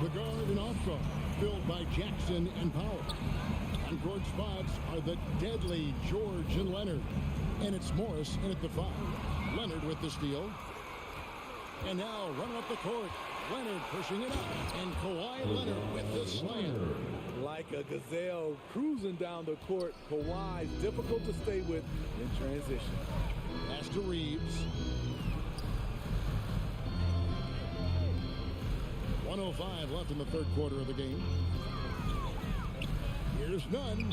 the guard and off guard, filled by Jackson and Powell. On court spots are the deadly George and Leonard. And it's Morris in at the 5. Leonard with the steal. And now running up the court, Leonard pushing it up. And Kawhi Leonard with the slam. Like a gazelle cruising down the court, Kawhi's difficult to stay with in transition. Pass to Reeves. 1:05 left in the third quarter of the game. Here's none.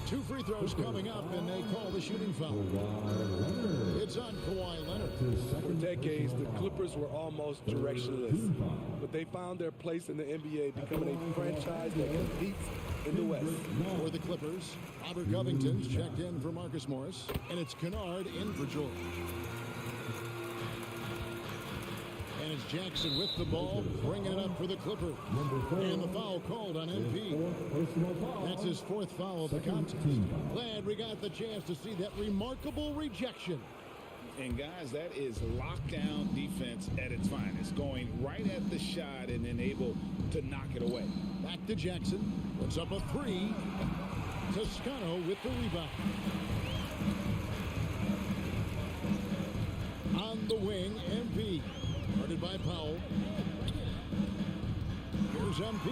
2 free throws coming up, and they call the shooting foul. It's on Kawhi Leonard. For decades, the Clippers were almost directionless, but they found their place in the NBA, becoming a franchise that competes in the West. For the Clippers, Robert Covington's checked in for Marcus Morris, and it's Kennard in for George. And it's Jackson with the ball, bringing it up for the Clippers. And the foul called on MP. That's his 4th foul of the contest. Glad we got the chance to see that remarkable rejection. And guys, that is lockdown defense at its finest, going right at the shot and then able to knock it away. Back to Jackson, puts up a 3. Toscano with the rebound. On the wing, MP. Guarded by Powell. Here's MP,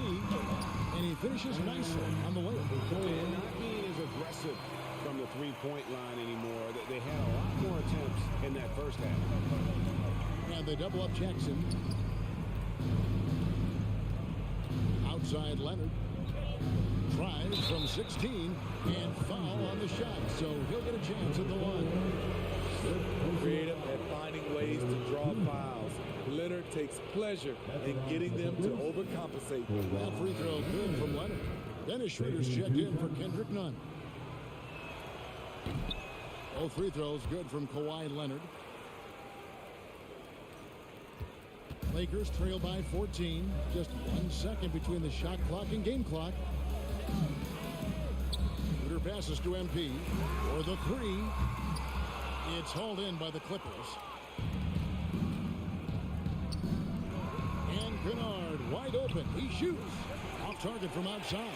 and he finishes nicely on the layup. They're not being as aggressive from the three-point line anymore. They had a lot more attempts in that first half. And they double up Jackson. Outside Leonard. Tries from 16, and foul on the shot, so he'll get a chance at the line. Creative at finding ways to draw fouls. Leonard takes pleasure in getting them to overcompensate. That free throw good from Leonard. Dennis Schroeder's checked in for Kendrick Nunn. Both free throws good from Kawhi Leonard. Lakers trail by 14. Just 1 second between the shot clock and game clock. Schroeder passes to MP for the 3. It's hauled in by the Clippers. And Kennard wide open. He shoots. Off target from outside.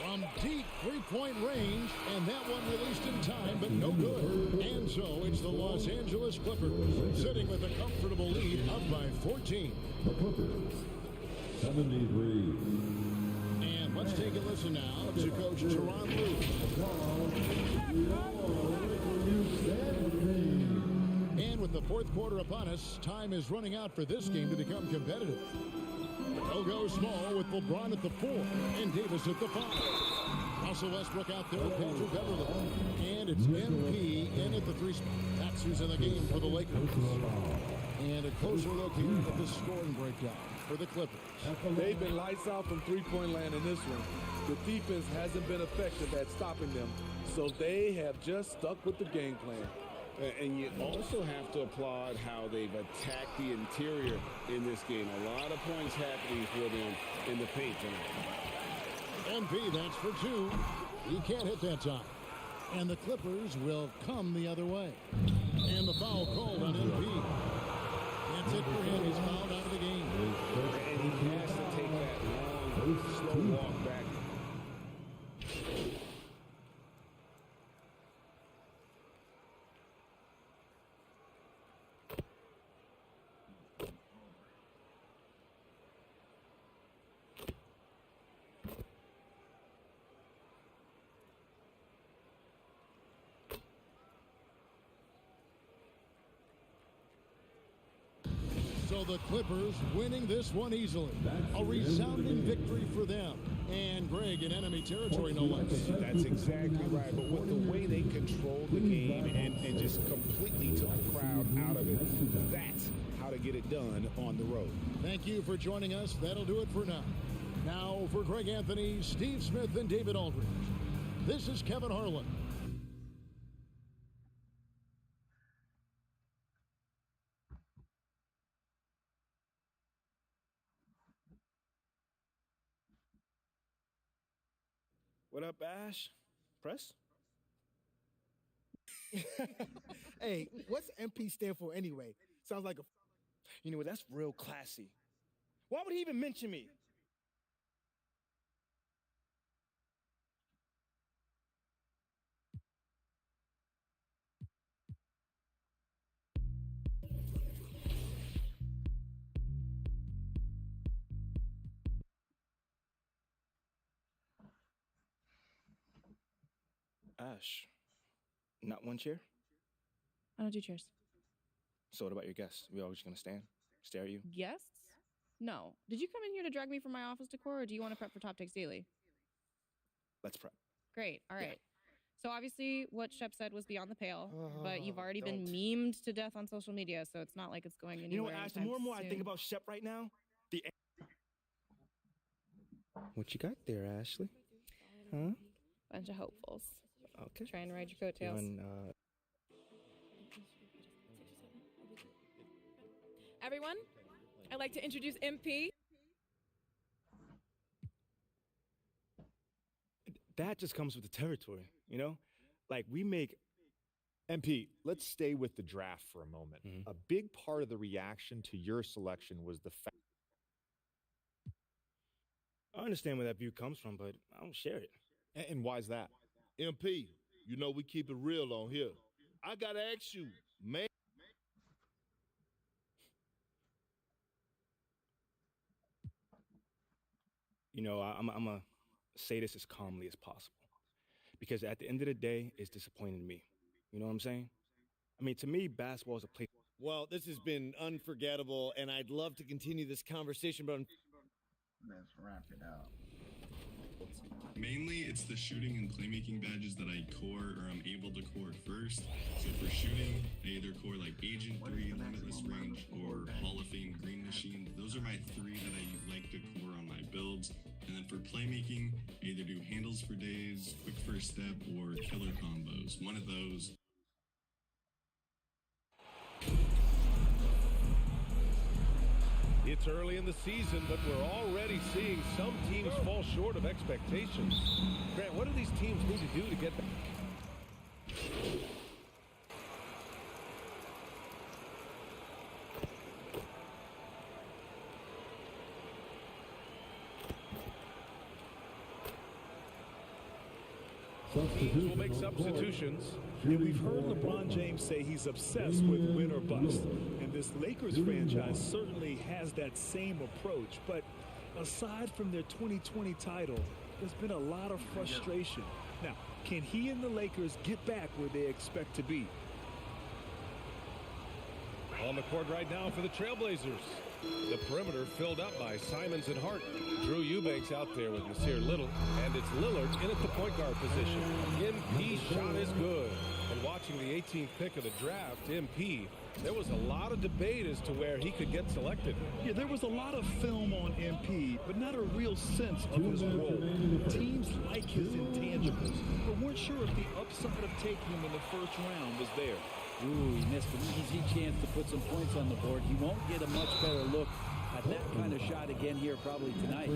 From deep three-point range, and that one released in time, but no good. And so it's the Los Angeles Clippers sitting with a comfortable lead up by 14. The Clippers, 73. And let's take a listen now to Coach Teron Lue. And with the fourth quarter upon us, time is running out for this game to become competitive. They'll go small with LeBron at the 4 and Davis at the 5. Russell Westbrook out there with Patrick Beverly. And it's MP in at the 3 spot. That's who's in the game for the Lakers. And a closer look here at the scoring breakdown for the Clippers. They've been lights out from three-point land in this one. The defense hasn't been effective at stopping them, so they have just stuck with the game plan. And you also have to applaud how they've attacked the interior in this game. A lot of points happening for them in the paint tonight. MP, that's for 2. He can't hit that time. And the Clippers will come the other way. And the foul called on MP. That's it for him. He's fouled out of the game. And he has to take that long, slow walk back. So the Clippers winning this one easily. A resounding victory for them. And Greg in enemy territory, no less. That's exactly right. But with the way they controlled the game and just completely took the crowd out of it, that's how to get it done on the road. Thank you for joining us. That'll do it for now. Now for Greg Anthony, Steve Smith, and David Aldridge. This is Kevin Harlan. What up, Ash? Press? Hey, what's MP stand for anyway? Sounds like a... You know what? That's real classy. Why would he even mention me? Ash, not one chair? I don't do cheers. So what about your guests? We always gonna stand, stare at you? Guests? No. Did you come in here to drag me from my office decor, or do you want to prep for Top Takes Daily? Let's prep. Great. All right. So obviously what Shep said was beyond the pale, but you've already been don't. memed to death on social media, so it's not like it's going anywhere. You know what, Ash? The more and more I anytime think soon. about Shep right now, What you got there, Ashley? Huh? Bunch of hopefuls. Okay. Trying to ride your coattails. Everyone, I'd like to introduce MP. That just comes with the territory, you know? Like, we make... MP, let's stay with the draft for a moment. A big part of the reaction to your selection was the fact... I understand where that view comes from, but I don't share it. And why's that? MP, you know we keep it real on here. I gotta ask you, man. You know, I'm going to say this as calmly as possible. Because at the end of the day, it's disappointing to me. You know what I'm saying? I mean, to me, basketball is a place. Well, this has been unforgettable, and I'd love to continue this conversation, but let's wrap it up. Mainly, it's the shooting and playmaking badges that I core or I'm able to core first. So for shooting, I either core like Agent 3, Limitless Range, or Hall of Fame Green Machine. Those are my three that I like to core on my builds. And then for playmaking, I either do handles for days, quick first step, or killer combos. One of those. It's early in the season, but we're already seeing some teams fall short of expectations. Grant, what do these teams need to do to get back? Teams will make substitutions. And we've heard LeBron James say he's obsessed with win or bust. And this Lakers franchise certainly has that same approach. But aside from their 2020 title, there's been a lot of frustration. Now, can he and the Lakers get back where they expect to be? On the court right now for the Trailblazers. The perimeter filled up by Simons and Hart. Drew Eubanks out there with Nasir Little, and it's Lillard in at the point guard position. MP shot is good. And watching the 18th pick of the draft, MP, there was a lot of debate as to where he could get selected. Yeah, there was a lot of film on MP, but not a real sense of his role. Teams like his intangibles, but weren't sure if the upside of taking him in the first round was there. Ooh, he missed an easy chance to put some points on the board. He won't get a much better look at that kind of shot again here probably tonight.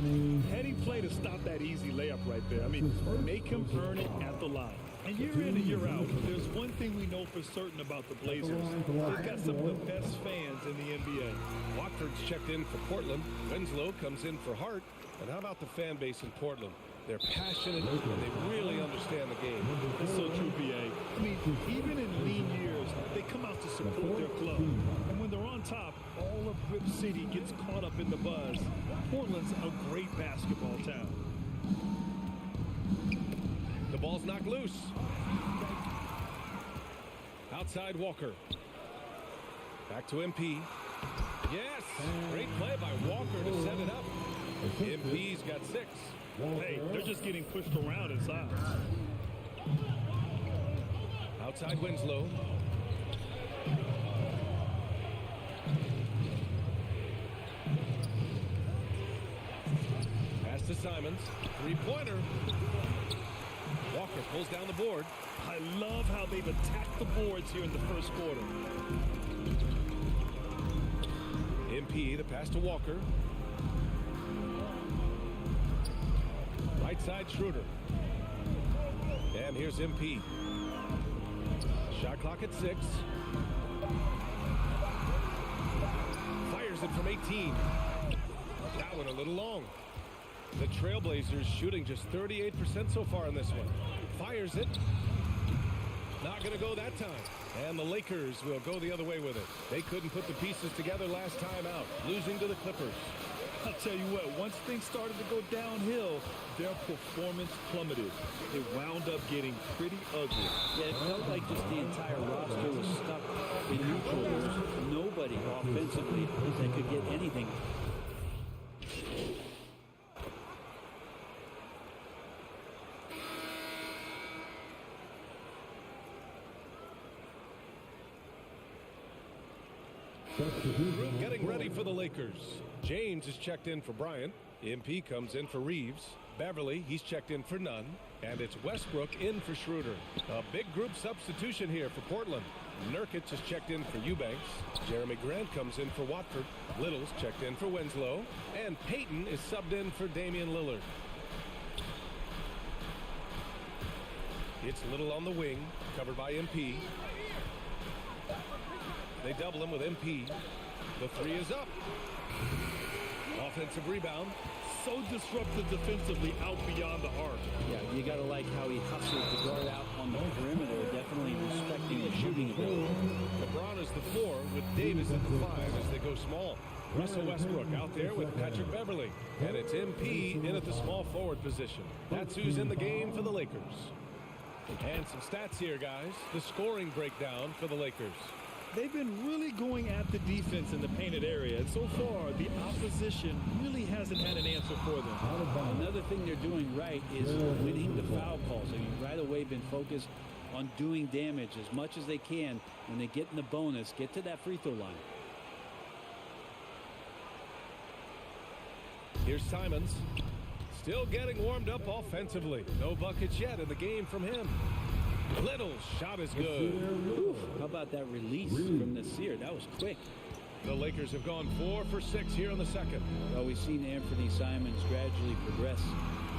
Had he played to stop that easy layup right there, I mean, make him earn it at the line. And year in and year out, there's one thing we know for certain about the Blazers. They've got some of the best fans in the NBA. Watford's checked in for Portland. Winslow comes in for Hart. And how about the fan base in Portland? They're passionate and they really understand the game. That's so true, B.A. I mean, even in lean years, they come out to support their club. And when they're on top, all of Rip City gets caught up in the buzz. Portland's a great basketball town. The ball's knocked loose. Outside Walker. Back to MP. Yes! Great play by Walker to set it up. MP's got 6. Hey, they're just getting pushed around inside. Outside Winslow. Pass to Simons. Three-pointer. Walker pulls down the board. I love how they've attacked the boards here in the first quarter. MP, the pass to Walker. Right side, Schroeder. And here's MP. Shot clock at 6. Fires it from 18. That one a little long. The Trailblazers shooting just 38% so far in this one. Fires it. Not going to go that time. And the Lakers will go the other way with it. They couldn't put the pieces together last time out, losing to the Clippers. I'll tell you what, once things started to go downhill, their performance plummeted. It wound up getting pretty ugly. Yeah, it felt like just the entire roster was stuck in neutral. There was nobody offensively that could get anything. Group getting ready for the Lakers. James is checked in for Bryant. MP comes in for Reeves. Beverly, he's checked in for Nunn. And it's Westbrook in for Schroeder. A big group substitution here for Portland. Nurkic is checked in for Eubanks. Jeremy Grant comes in for Watford. Little's checked in for Winslow. And Payton is subbed in for Damian Lillard. It's Little on the wing, covered by MP. They double him with MP. The 3 is up. Offensive rebound. So disruptive defensively out beyond the arc. Yeah, you got to like how he hustles the guard out on the perimeter, definitely respecting the shooting ability. LeBron is the 4 with Davis at the 5 as they go small. Russell Westbrook out there with Patrick Beverly. And it's MP in at the small forward position. That's who's in the game for the Lakers. And some stats here, guys. The scoring breakdown for the Lakers. They've been really going at the defense in the painted area, and so far the opposition really hasn't had an answer for them. Another thing they're doing right is winning the foul calls. I mean, right away been focused on doing damage as much as they can. When they get in the bonus, get to that free throw line. Here's Simons. Still getting warmed up offensively. No buckets yet in the game from him. Little's shot is good. Oof, how about that release from Nasir? That was quick. The Lakers have gone 4 for 6 here in the second. Well, we've seen Anthony Simons gradually progress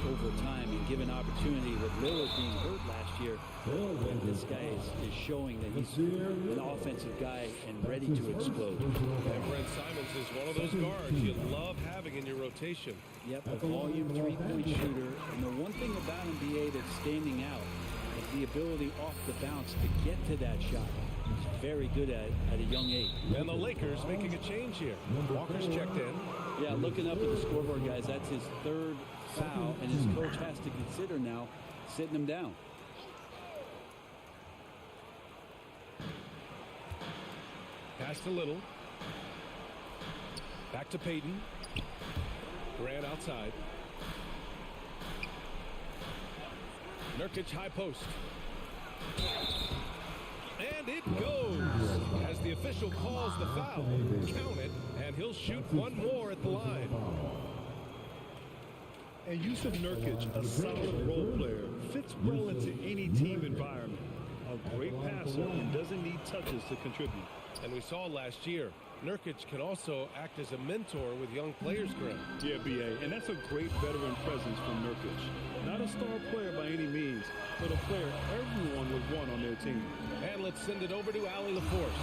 over time and given opportunity with Lillard being hurt last year. And this guy is showing that he's an offensive guy and ready to explode. And Brent Simons is one of those guards you love having in your rotation. Yep, a volume three-point shooter. And the one thing about NBA that's standing out is the ability off the bounce to get to that shot. He's very good at a young age. And the Lakers making a change here. Walker's checked in. Yeah, looking up at the scoreboard, guys, that's his 3rd foul, and his coach has to consider now sitting him down. Pass to Little. Back to Payton. Grant outside. Nurkic high post. And it goes as the official calls the foul. Count it, and he'll shoot one more at the line. And Yusuf Nurkic, a solid role player, fits well into any team environment. A great passer and doesn't need touches to contribute. And we saw last year, Nurkic can also act as a mentor with young players, Grant. Yeah, B.A., and that's a great veteran presence from Nurkic. Not a star player by any means, but a player everyone would want on their team. And let's send it over to Allie LaForce.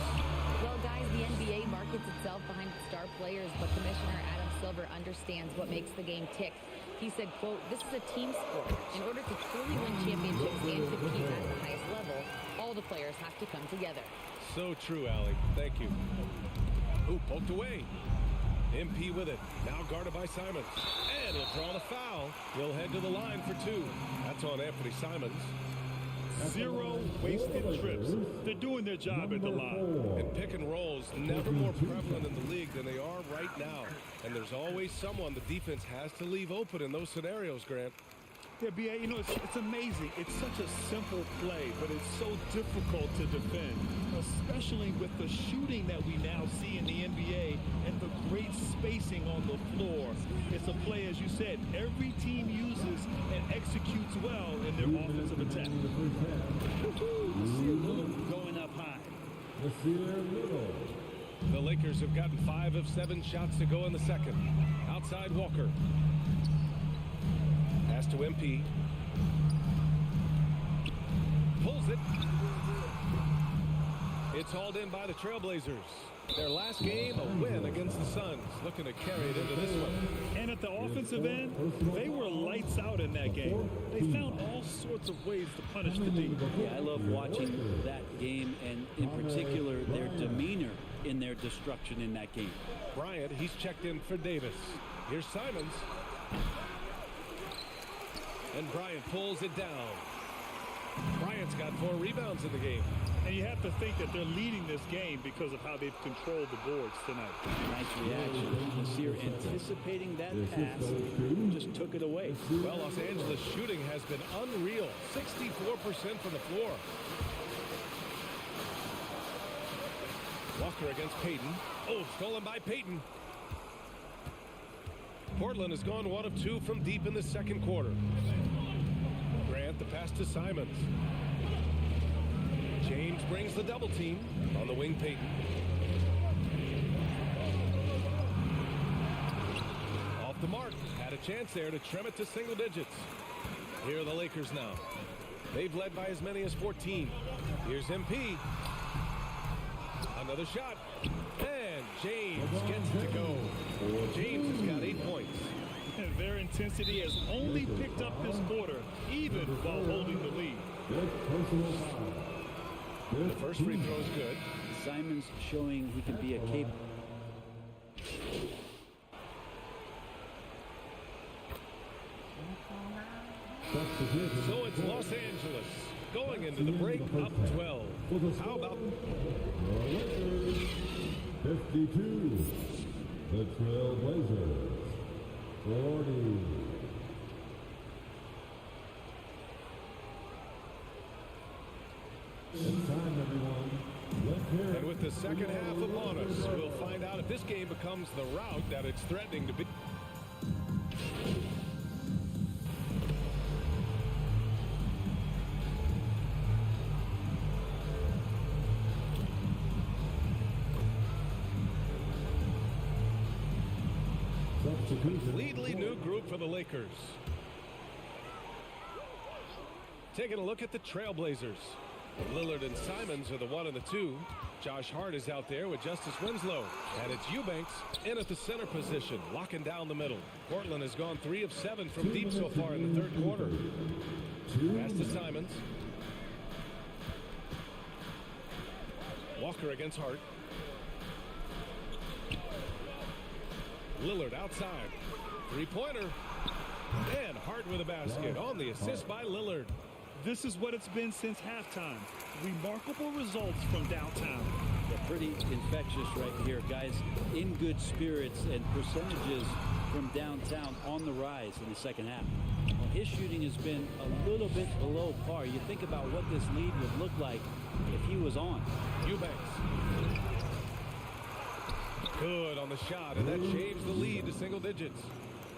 Well, guys, the NBA markets itself behind star players, but Commissioner Adam Silver understands what makes the game tick. He said, quote, "This is a team sport. In order to truly win championships and compete at the highest level, all the players have to come together." So true, Allie. Thank you. Ooh, poked away. MP with it. Now guarded by Simons. And he'll draw the foul. He'll head to the line for 2. That's on Anthony Simons. 0 wasted trips. They're doing their job at the line. And pick and rolls never more prevalent in the league than they are right now. And there's always someone the defense has to leave open in those scenarios, Grant. Yeah, B.A., you know, it's amazing. It's such a simple play, but it's so difficult to defend, especially with the shooting that we now see in the NBA and the great spacing on the floor. It's a play, as you said, every team uses and executes well in their offensive attack. Going up high. The Lakers have gotten 5 of 7 shots to go in the second. Outside Walker. Pass to MP. Pulls it. It's hauled in by the Trailblazers. Their last game, a win against the Suns. Looking to carry it into this one. And at the offensive end, they were lights out in that game. They found all sorts of ways to punish the D. Yeah, I love watching that game, and in particular, their demeanor in their destruction in that game. Bryant, he's checked in for Davis. Here's Simons. And Bryant pulls it down. Bryant's got 4 rebounds in the game. And you have to think that they're leading this game because of how they've controlled the boards tonight. Nice reaction. Nasir anticipating that pass, just took it away. Well, Los Angeles shooting has been unreal. 64% from the floor. Walker against Payton. Oh, stolen by Payton. Portland has gone 1 of 2 from deep in the second quarter. Grant, the pass to Simons. James brings the double team on the wing. Payton. Off the mark. Had a chance there to trim it to single digits. Here are the Lakers now. They've led by as many as 14. Here's MP. Another shot. And James gets it to go. James has got 8 points. And their intensity has only picked up this quarter, even while holding the lead. The first free throw is good. Simons showing he can be a capable. So it's Los Angeles going into the break up 12. How about 52, the Trailblazers, 40. It's time, everyone. Let's hear it. And with the second half upon us, we'll find out if this game becomes the route that it's threatening to be. Completely new group for the Lakers. Taking a look at the Trailblazers. Lillard and Simons are the 1 and the 2. Josh Hart is out there with Justice Winslow. And it's Eubanks in at the center position, locking down the middle. Portland has gone 3 of 7 from deep so far in the third quarter. Pass to Simons. Walker against Hart. Lillard outside. 3-pointer. And Hart with a basket on the assist by Lillard. This is what it's been since halftime. Remarkable results from downtown. They're pretty infectious right here, guys. In good spirits, and percentages from downtown on the rise in the second half. Well, his shooting has been a little bit below par. You think about what this lead would look like if he was on. Eubanks. Good on the shot, and that shaves the lead to single digits.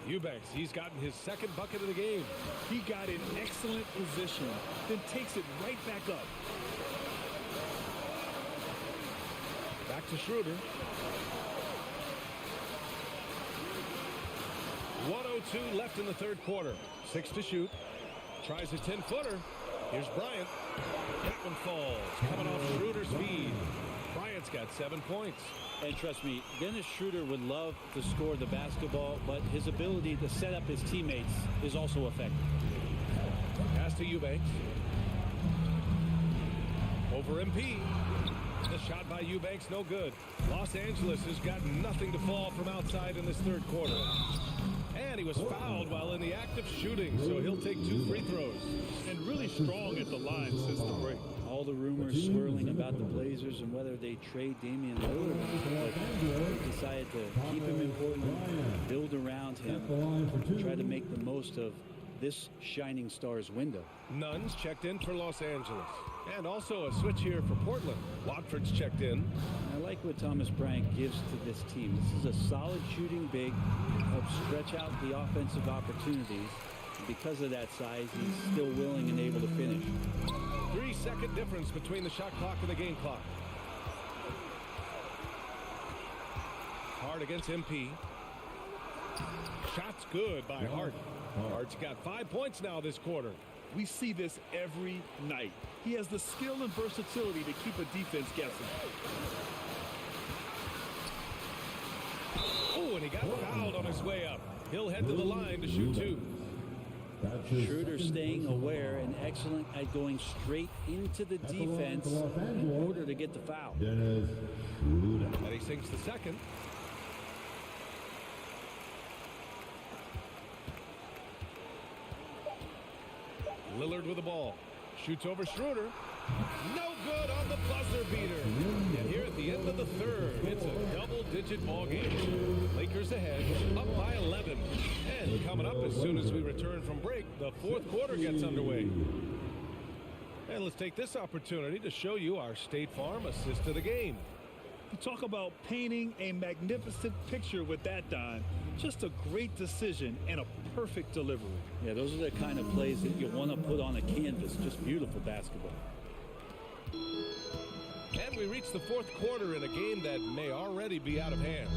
Eubanks, he's gotten his second bucket of the game. He got in excellent position, then takes it right back up. Back to Schroeder. 1:02 left in the third quarter. 6 to shoot. Tries a 10-footer. Here's Bryant. That one falls. Coming off Schroeder's feed. Bryant's got 7 points. And trust me, Dennis Schroeder would love to score the basketball, but his ability to set up his teammates is also effective. Pass to Eubanks. Over MP. The shot by Eubanks, no good. Los Angeles has got nothing to fall from outside in this third quarter. And he was fouled while in the act of shooting, so he'll take 2 free throws. And really strong at the line since the break. All the rumors swirling about the Blazers and whether they trade Damian Lillard, but they decided to keep him in Portland, build around him, try to make the most of this shining star's window. Nunn's checked in for Los Angeles. And also a switch here for Portland. Watford's checked in. I like what Thomas Bryant gives to this team. This is a solid shooting big, helps stretch out the offensive opportunities. And because of that size, he's still willing and able to finish. 3-second difference between the shot clock and the game clock. Hart against MP. Shot's good by Hart. Hart's got 5 points now this quarter. We see this every night. He has the skill and versatility to keep a defense guessing. Oh, and he got fouled on his way up. He'll head to the line to shoot 2. Schroeder staying aware and excellent at going straight into the defense in order to get the foul. And he sinks the second. Lillard with the ball. Shoots over Schroeder. No good on the buzzer beater. And here at the end of the third, it's a double-digit ball game. Lakers ahead, up by 11. And coming up as soon as we return from break, the fourth quarter gets underway. And let's take this opportunity to show you our State Farm assist to the game. You talk about painting a magnificent picture with that, Don. Just a great decision and a perfect delivery. Yeah, those are the kind of plays that you want to put on a canvas. Just beautiful basketball. And we reach the fourth quarter in a game that may already be out of hand.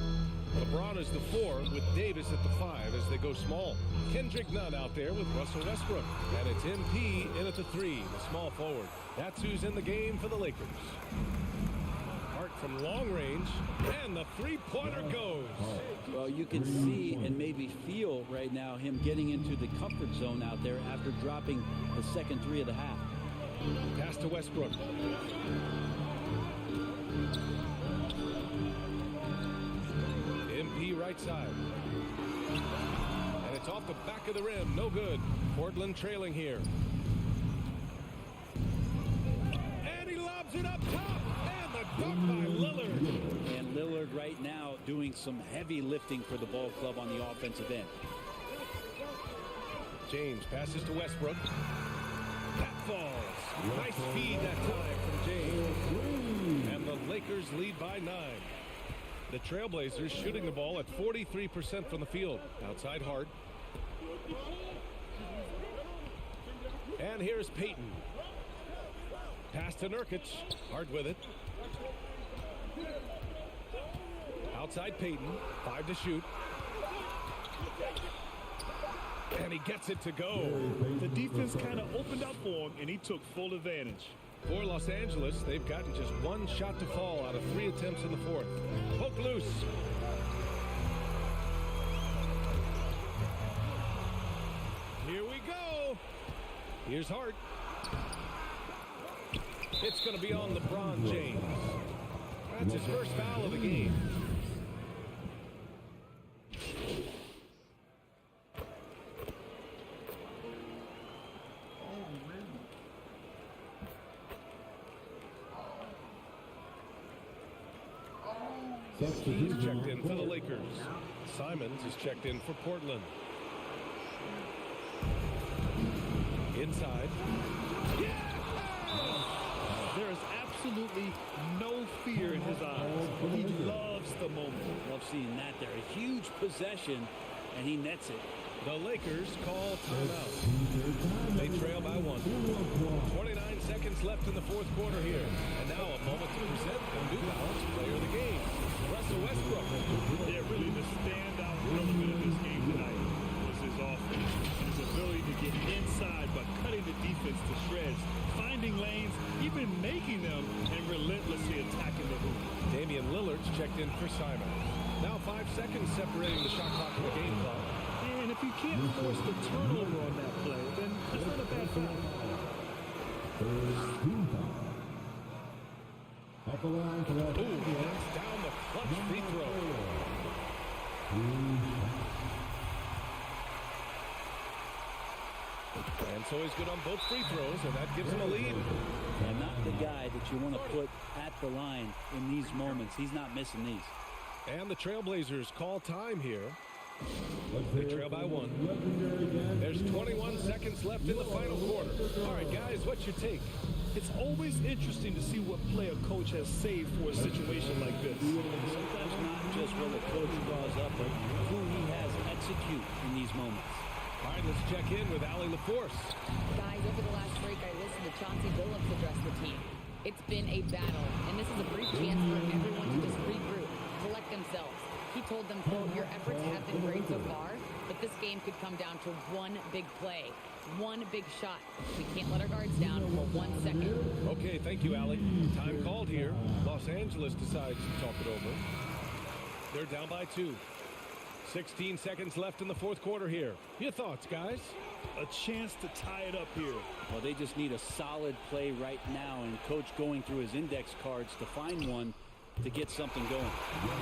LeBron is the 4 with Davis at the 5 as they go small. Kendrick Nunn out there with Russell Westbrook. And it's MP in at the 3, the small forward. That's who's in the game for the Lakers. Hart from long range, and the three-pointer goes. Well, you can see and maybe feel right now him getting into the comfort zone out there after dropping the second 3 of the half. Pass to Westbrook. MP right side. And it's off the back of the rim. No good. Portland trailing here. And he lobs it up top. And the dunk by Lillard. And Lillard right now doing some heavy lifting for the ball club on the offensive end. James passes to Westbrook. That falls. Nice feed that time from James. And the Lakers lead by 9. The Trailblazers shooting the ball at 43% from the field. Outside Hart. And here's Payton. Pass to Nurkic. Hart with it. Outside Payton. 5 to shoot. And he gets it to go. The defense kind of opened up for him, and he took full advantage. For Los Angeles, they've gotten just 1 shot to fall out of 3 attempts in the fourth. Poke loose. Here we go. Here's Hart. It's going to be on LeBron James. That's his first foul of the game. He's checked in for the Lakers. Simons is checked in for Portland. Inside. There is absolutely no fear in his eyes. He loves the moment. Love seeing that there. A huge possession, and he nets it. The Lakers call timeout. They trail by 1. 29 seconds left in the fourth quarter here. And now a moment to present the New Balance player of the game, Russell Westbrook. Yeah, really the standout element of this game tonight was his offense. His ability to get inside by cutting the defense to shreds, finding lanes, even making them, and relentlessly attacking the hoop. Damian Lillard's checked in for Simon. Now 5 seconds separating the shot clock from the game clock. And if you can't force the turnover on that play, then it's not a bad foul. Ooh, that's down the clutch free throw. And so he's good on both free throws, and that gives him a lead. And not the guy that you want to put at the line in these moments. He's not missing these. And the Trailblazers call time here. They trail by 1. There's 21 seconds left in the final quarter. All right, guys, what's your take? It's always interesting to see what play a coach has saved for a situation like this. Sometimes not just what a coach draws up, but who he has execute in these moments. All right, let's check in with Allie LaForce. Guys, over the last break, I listened to Chauncey Billups address the team. It's been a battle, and this is a brief chance for everyone to just regroup, collect themselves. He told them, quote, your efforts have been great so far, but this game could come down to one big play, one big shot. We can't let our guards down for 1 second. Okay, thank you, Allie. Time called here. Los Angeles decides to talk it over. They're down by 2. 16 seconds left in the fourth quarter here. Your thoughts, guys? A chance to tie it up here. Well, they just need a solid play right now, and coach going through his index cards to find one to get something going.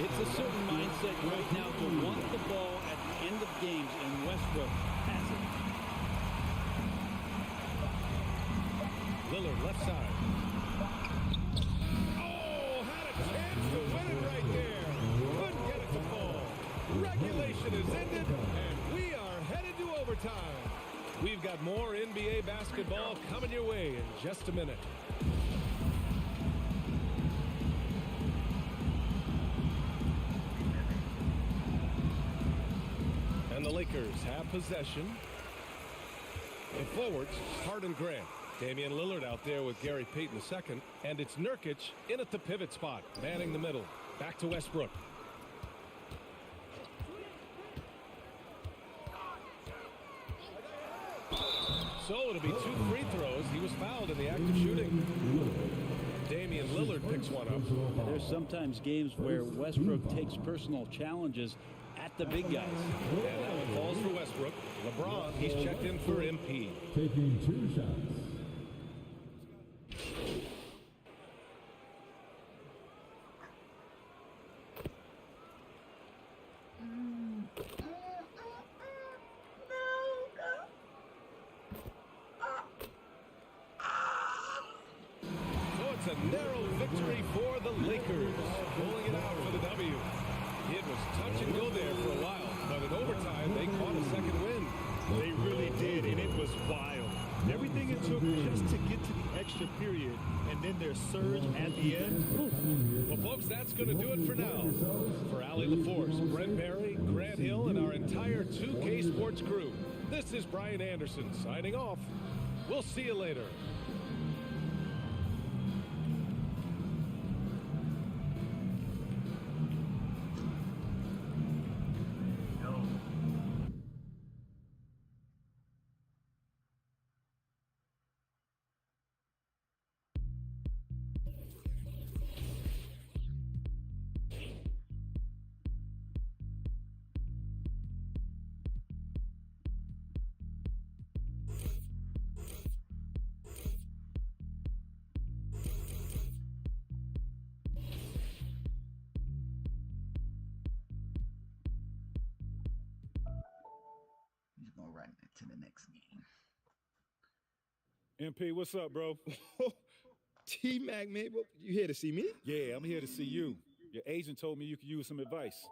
It's a certain mindset right now to want the ball at the end of games, and Westbrook has it. Lillard, left side. Oh, had a chance to win it right there. Couldn't get it to fall. Regulation is ended, and we are headed to overtime. We've got more NBA basketball coming your way in just a minute. And the Lakers have possession. In forwards, Harden Grant. Damian Lillard out there with Gary Payton II. And it's Nurkic in at the pivot spot, manning the middle. Back to Westbrook. So it'll be 2 free throws. He was fouled in the act of shooting. Damian Lillard picks one up. There's sometimes games where Westbrook takes personal challenges at the big guys. And now it falls for Westbrook. LeBron, he's checked in for MP. Taking 2 shots. It's a narrow victory for the Lakers, pulling it out for the W. It was touch and go there for a while, but in overtime, they caught a second win. They really did, and it was wild. Everything it took just to get to the extra period, and then their surge at the end. Well, folks, that's going to do it for now. For Allie LaForce, Brent Barry, Grant Hill, and our entire 2K Sports crew, this is Brian Anderson signing off. We'll see you later. He's going right into the next game. MP, what's up, bro? T-Mac, man, you here to see me? Yeah, I'm here to see you. Your agent told me you could use some advice.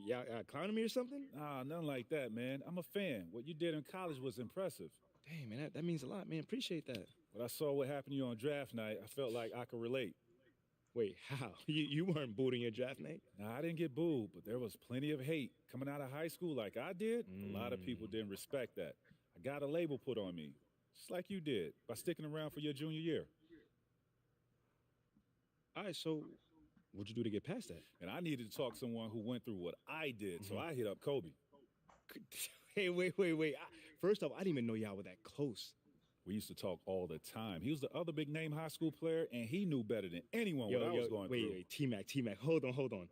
Y'all clowning me or something? Nah, nothing like that, man. I'm a fan. What you did in college was impressive. Dang, man, that means a lot, man. Appreciate that. When I saw what happened to you on draft night, I felt like I could relate. Wait, how? You weren't booed in your draft night? Nah, I didn't get booed, but there was plenty of hate. Coming out of high school like I did, a lot of people didn't respect that. I got a label put on me, just like you did, by sticking around for your junior year. All right, so what'd you do to get past that? And I needed to talk to someone who went through what I did, so I hit up Kobe. Hey, wait. First off, I didn't even know y'all were that close. We used to talk all the time. He was the other big name high school player, and he knew better than anyone what I was going through. Wait, T-Mac, hold on.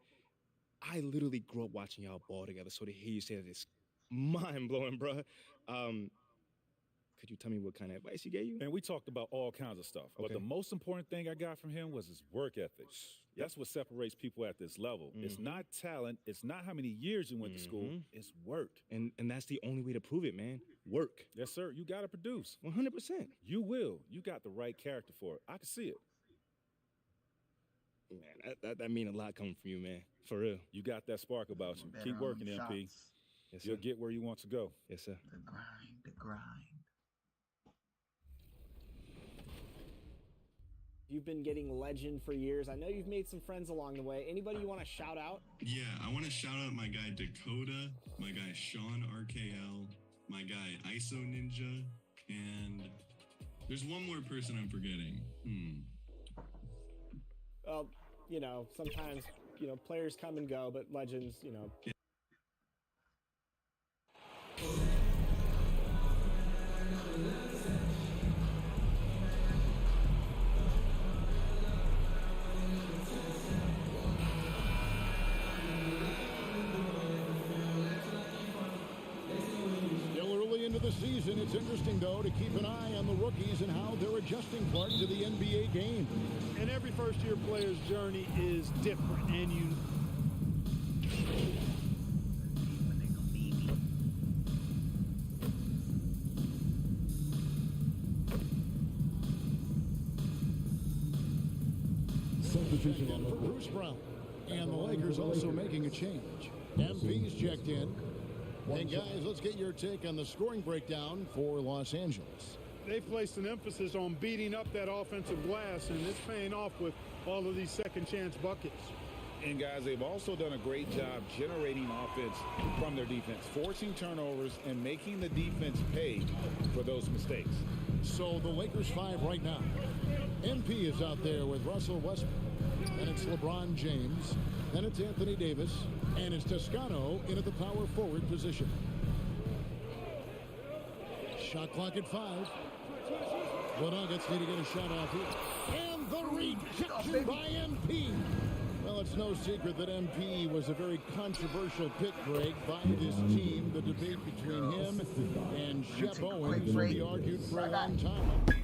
I literally grew up watching y'all ball together, so to hear you say that is mind-blowing, bro. Could you tell me what kind of advice he gave you? And we talked about all kinds of stuff, but the most important thing I got from him was his work ethic. That's what separates people at this level. It's not talent. It's not how many years you went to school. It's work. And that's the only way to prove it, man. Work. Yes, sir. You got to produce. 100%. You will. You got the right character for it. I can see it. Man, that mean a lot coming from you, man. For real. You got that spark about you. Keep working, MP. Yes, You'll get where you want to go. Yes, sir. The grind. You've been getting legend for years. I know you've made some friends along the way. Anybody you want to shout out? Yeah, I want to shout out my guy Dakota, my guy Sean RKL, my guy ISO Ninja, and there's one more person I'm forgetting. Well, you know, sometimes, you know, players come and go, but legends, you know. Into the season, it's interesting though to keep an eye on the rookies and how they're adjusting part to the NBA game. And every first-year player's journey is different, and you. Substitution in for Bruce Brown, and the Lakers also making a change. MP's checked in. And guys, let's get your take on the scoring breakdown for Los Angeles. They've placed an emphasis on beating up that offensive glass, and it's paying off with all of these second-chance buckets. And guys, they've also done a great job generating offense from their defense, forcing turnovers and making the defense pay for those mistakes. So the Lakers 5 right now. MP is out there with Russell Westbrook. And it's LeBron James. Then it's Anthony Davis. And it's Toscano in at the power forward position. Shot clock at 5. The Nuggets need to get a shot off here. And the rejection by MP. Well, it's no secret that MP was a very controversial pick, Greg, by this team. The debate between him and Shep Owens will be argued for a long time.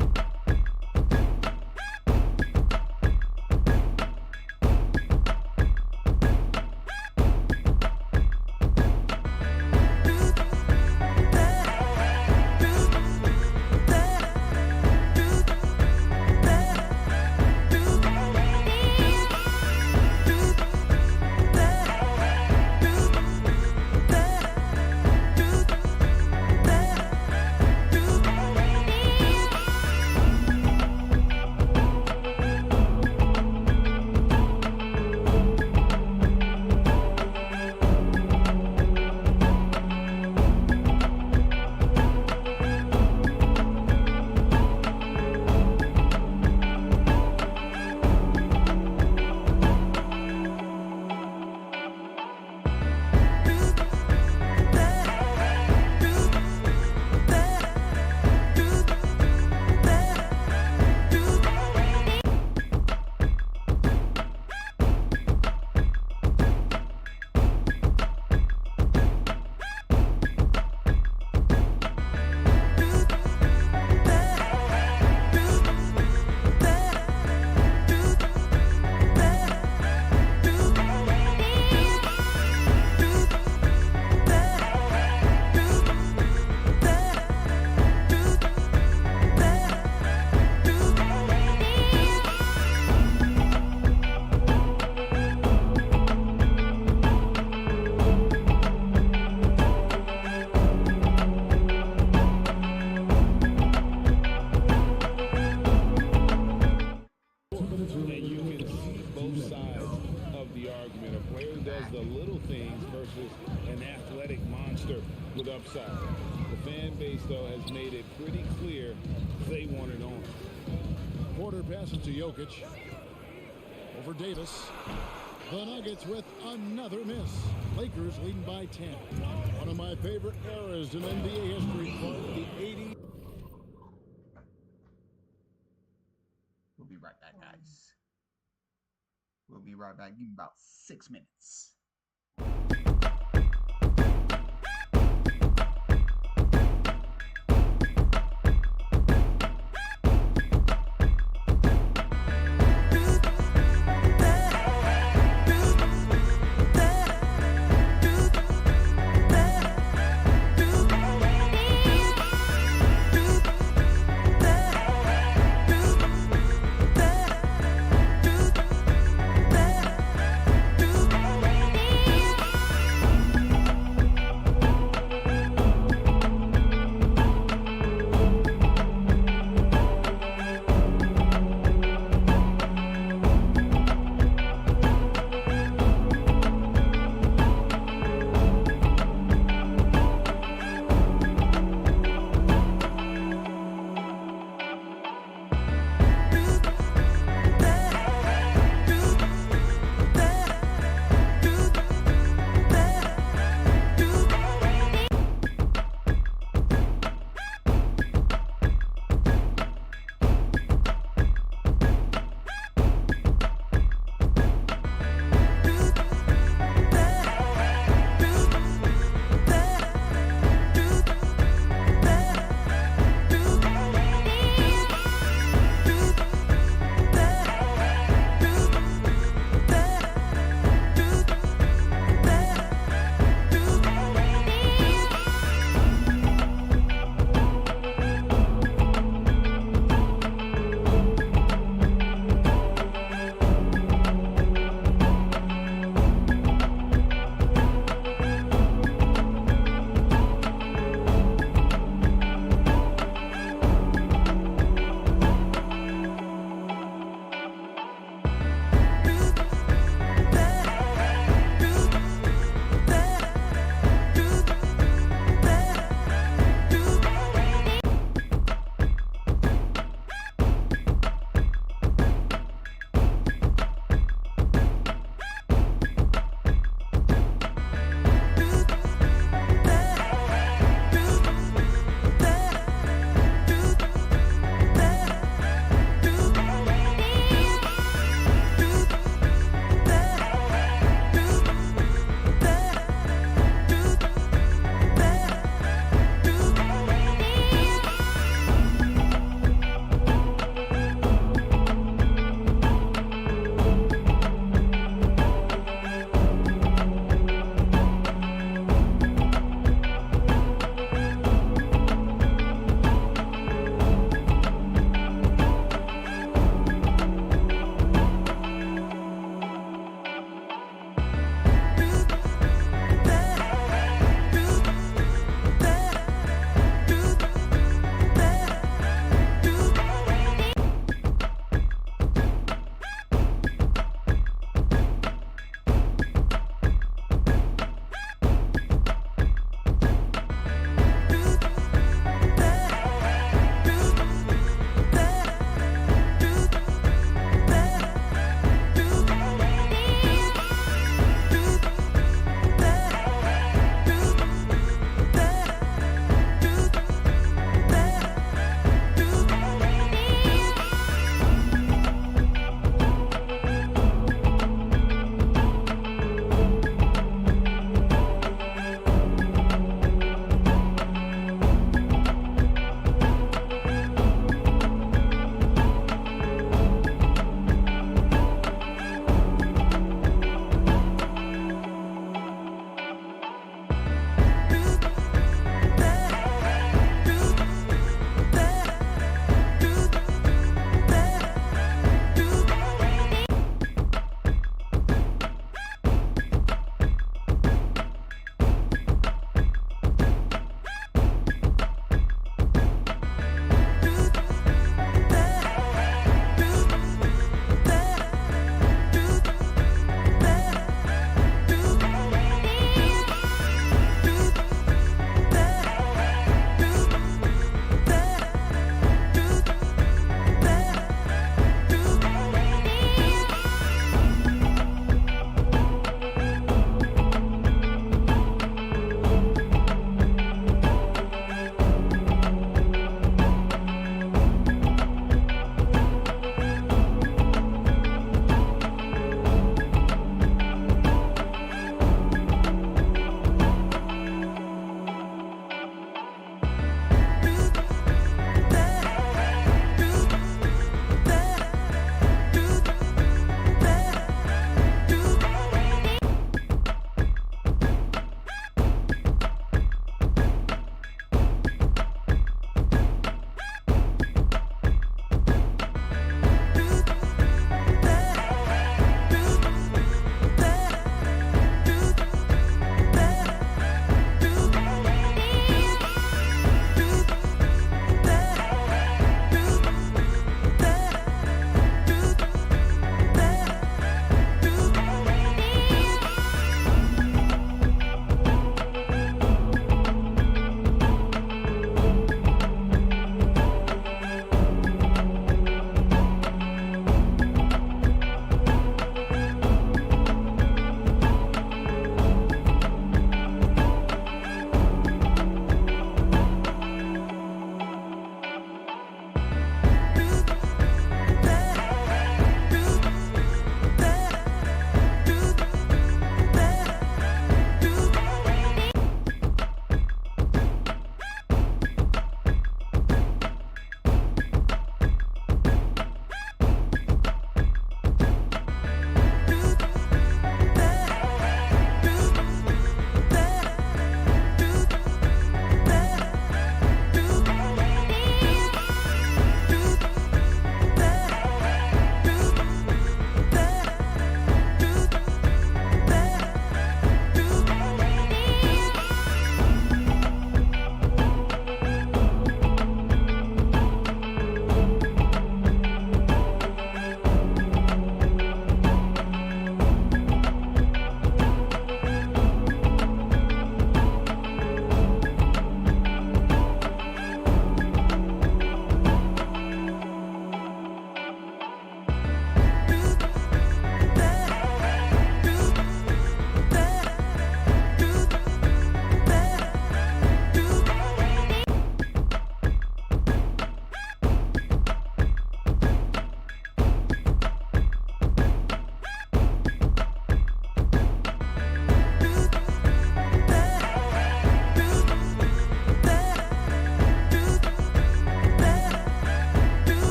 with upside. The fan base, though, has made it pretty clear they want it on. Porter passes to Jokic. Over Davis. The Nuggets with another miss. Lakers leading by 10. One of my favorite eras in NBA history, the 80s. We'll be right back, guys. We'll be right back. Give me about 6 minutes.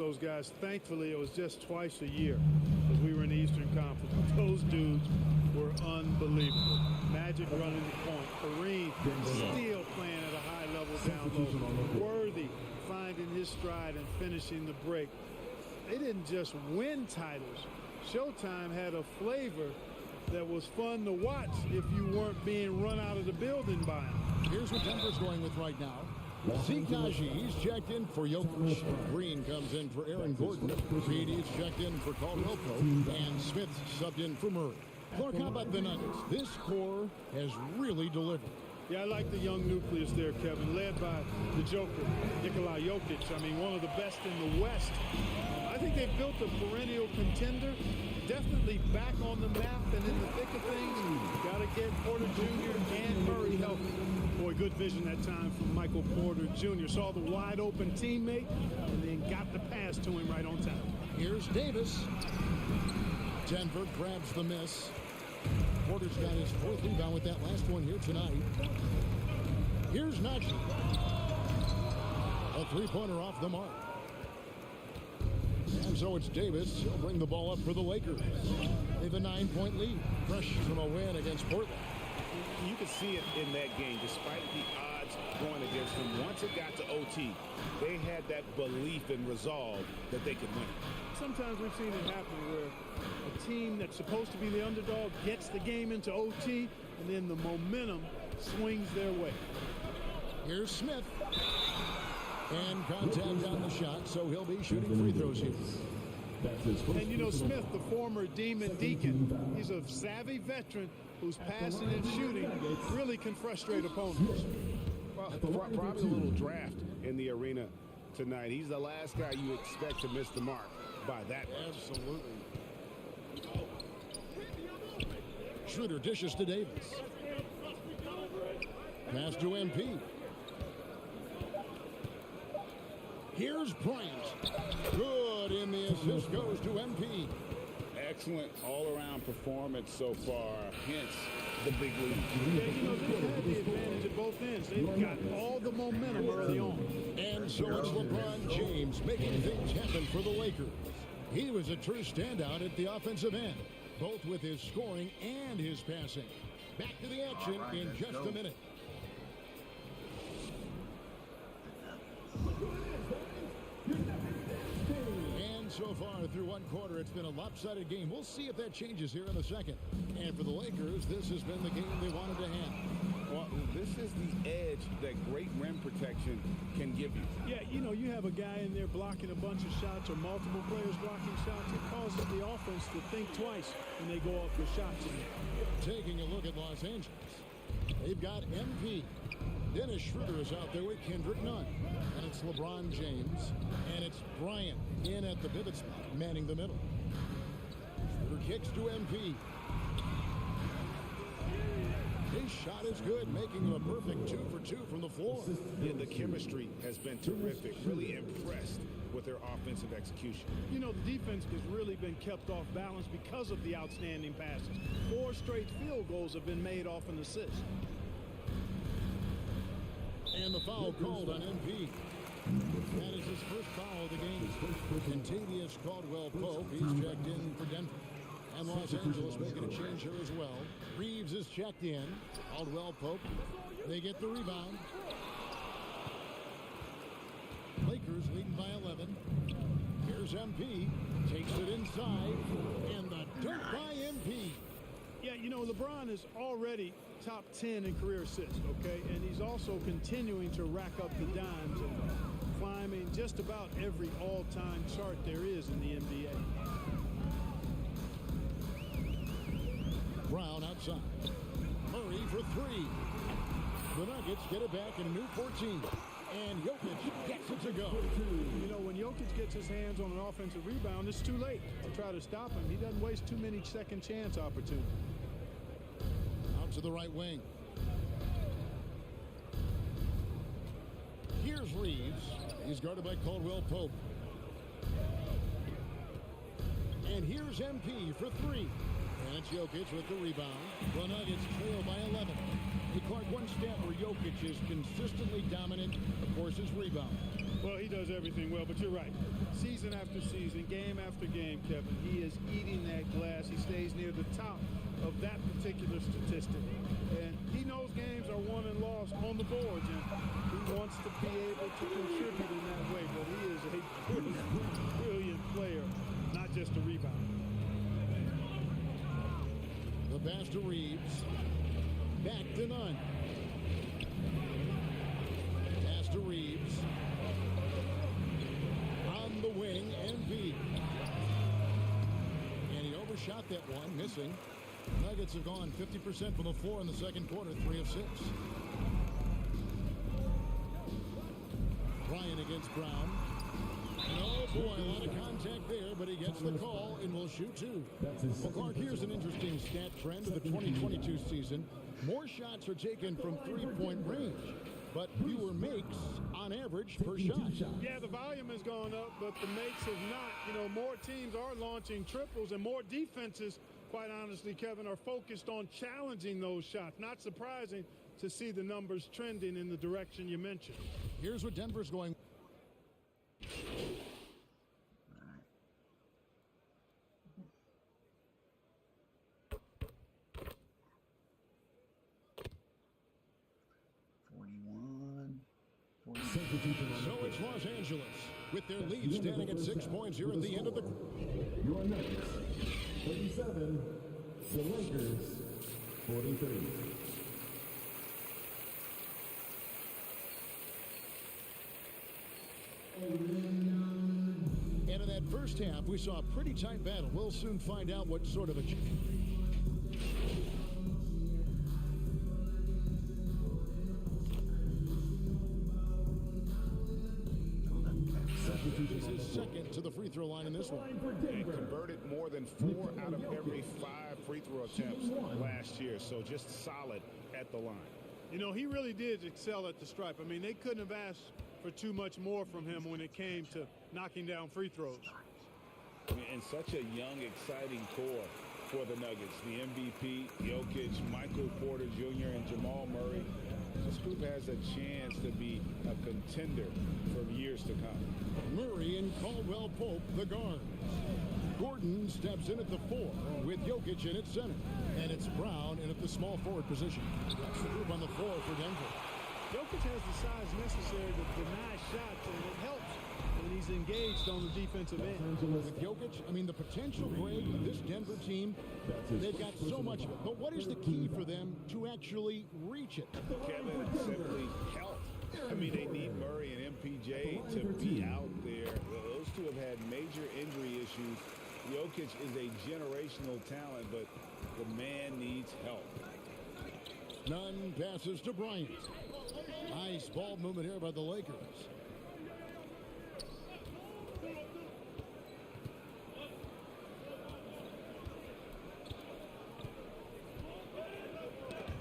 those guys. Thankfully, it was just twice a year as we were in the Eastern Conference. But those dudes were unbelievable. Magic running the point. Kareem still playing at a high level down low. Worthy finding his stride and finishing the break. They didn't just win titles. Showtime had a flavor that was fun to watch if you weren't being run out of the building by them. Here's what Denver's going with right now. Zeke Naji, he's checked in for Jokic. Green comes in for Aaron Gordon. Reed is checked in for Caldwell Pope. And Smith subbed in for Murray. Clark, how about the Nuggets? This core has really delivered. Yeah, I like the young nucleus there, Kevin, led by the Joker, Nikola Jokic. I mean, one of the best in the West. I think they've built a perennial contender, definitely back on the map and in the thick of things. Got to get Porter Jr. and Murray healthy. Boy, good vision that time from Michael Porter Jr. Saw the wide open teammate and then got the pass to him right on time. Here's Davis. Denver grabs the miss. Porter's got his fourth rebound with that last one here tonight. Here's Naji. A three-pointer off the mark. And so it's Davis. He'll bring the ball up for the Lakers. They have a 9-point lead. Fresh from a win against Portland. You could see it in that game, despite the odds going against them. Once it got to OT, they had that belief and resolve that they could win. Sometimes we've seen it happen where a team that's supposed to be the underdog gets the game into OT, and then the momentum swings their way. Here's Smith. And contact on the shot, so he'll be shooting free throws here. And you know, Smith, the former Demon Deacon, he's a savvy veteran whose passing and shooting really can frustrate opponents. Well, probably a little draft in the arena tonight. He's the last guy you expect to miss the mark by that much. Absolutely. Schroeder dishes to Davis. Pass to MP. Here's Bryant. Good, and the assist goes to MP. Excellent all-around performance so far. Hence the big lead. Yeah, you know, they had the advantage at both ends. They've got all the momentum early on. And so it's LeBron James making things happen for the Lakers. He was a true standout at the offensive end, both with his scoring and his passing. Back to the action in just a minute. And so far through one quarter, it's been a lopsided game. We'll see if that changes here in a second. And for the Lakers, this has been the game they wanted to have. Well, this is the edge that great rim protection can give you. Yeah, you know, you have a guy in there blocking a bunch of shots or multiple players blocking shots. It causes the offense to think twice when they go up for shots. Taking a look at Los Angeles, they've got MP. Dennis Schroeder is out there with Kendrick Nunn. And it's LeBron James. And it's Bryant in at the pivot spot, manning the middle. Schroeder kicks to MP. His shot is good, making him a perfect 2 for 2 from the floor. Yeah, the chemistry has been terrific. Really impressed with their offensive execution. You know, the defense has really been kept off balance because of the outstanding passes. 4 straight field goals have been made off an assist. And the foul called on MP. That is his first foul of the game. Contavious Caldwell Pope, he's checked in for Denver. And Los Angeles making a change here as well. Reeves is checked in. Caldwell Pope, they get the rebound. Lakers leading by 11. Here's MP, takes it inside, and the dunk by MP. Yeah, you know, LeBron is already top 10 in career assists, okay? And he's also continuing to rack up the dimes and climbing just about every all-time chart there is in the NBA. Brown outside. Murray for 3. The Nuggets get it back in a new 14. And Jokic gets it to go. You know, when Jokic gets his hands on an offensive rebound, it's too late to try to stop him. He doesn't waste too many second chance opportunities. Out to the right wing. Here's Reeves. He's guarded by Caldwell Pope. And here's MP for 3. And it's Jokic with the rebound. The Nuggets trail by 11. Hey, Clark, one stat where Jokic is consistently dominant, of course, is rebound. Well, he does everything well, but you're right. Season after season, game after game, Kevin, he is eating that glass. He stays near the top of that particular statistic. And he knows games are won and lost on the boards, and he wants to be able to contribute in that way. But he is a brilliant, brilliant player, not just a rebounder. The pass to Reeves. Back to Nunn. Pass to Reeves. On the wing, MP. And he overshot that one, missing. Nuggets have gone 50% from the floor in the second quarter, 3 of 6. Bryant against Brown. And oh boy, a lot of contact there, but he gets the call and will shoot 2. Well, Clark, here's an interesting stat trend of the 2022 season. More shots are taken from three-point range, but fewer makes on average per shot. Yeah, the volume has gone up, but the makes have not. You know, more teams are launching triples, and more defenses, quite honestly, Kevin, are focused on challenging those shots. Not surprising to see the numbers trending in the direction you mentioned. Here's what Denver's going. So it's Los Angeles with their lead standing at 6 points here at the end of the. Your Nuggets, 37. The Lakers, 43. And in that first half, we saw a pretty tight battle. We'll soon find out what sort of a. This is second to the free throw line in this one. And converted more than 4 out of every 5 free throw attempts last year. So just solid at the line. You know, he really did excel at the stripe. I mean, they couldn't have asked for too much more from him when it came to knocking down free throws. I mean, and such a young, exciting core for the Nuggets. The MVP, Jokic, Michael Porter Jr., and Jamal Murray. This group has a chance to be a contender for years to come. Murray and Caldwell Pope, the guards. Gordon steps in at the 4 with Jokic in at center. And it's Brown in at the small forward position. That's the group on the floor for Denver. Jokic has the size necessary to deny shots, and it helps when he's engaged on the defensive end. With Jokic, I mean, the potential, Greg, of this Denver team, they've got so much. But what is the key for them to actually reach it? Kevin, simply health. I mean, they need Murray and MPJ to be out there. Those two have had major injury issues. Jokic is a generational talent, but the man needs help. Nunn passes to Bryant. Nice ball movement here by the Lakers.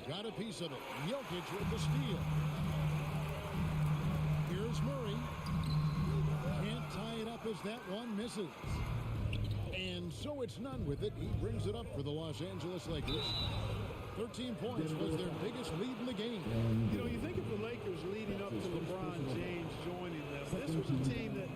Got a piece of it. Jokic with the steal. Here's Murray. Can't tie it up as that one misses. And so it's Nunn with it. He brings it up for the Los Angeles Lakers. 13 points was their biggest lead in the game. You know, you think of the Lakers leading up to LeBron James joining them. This was a team that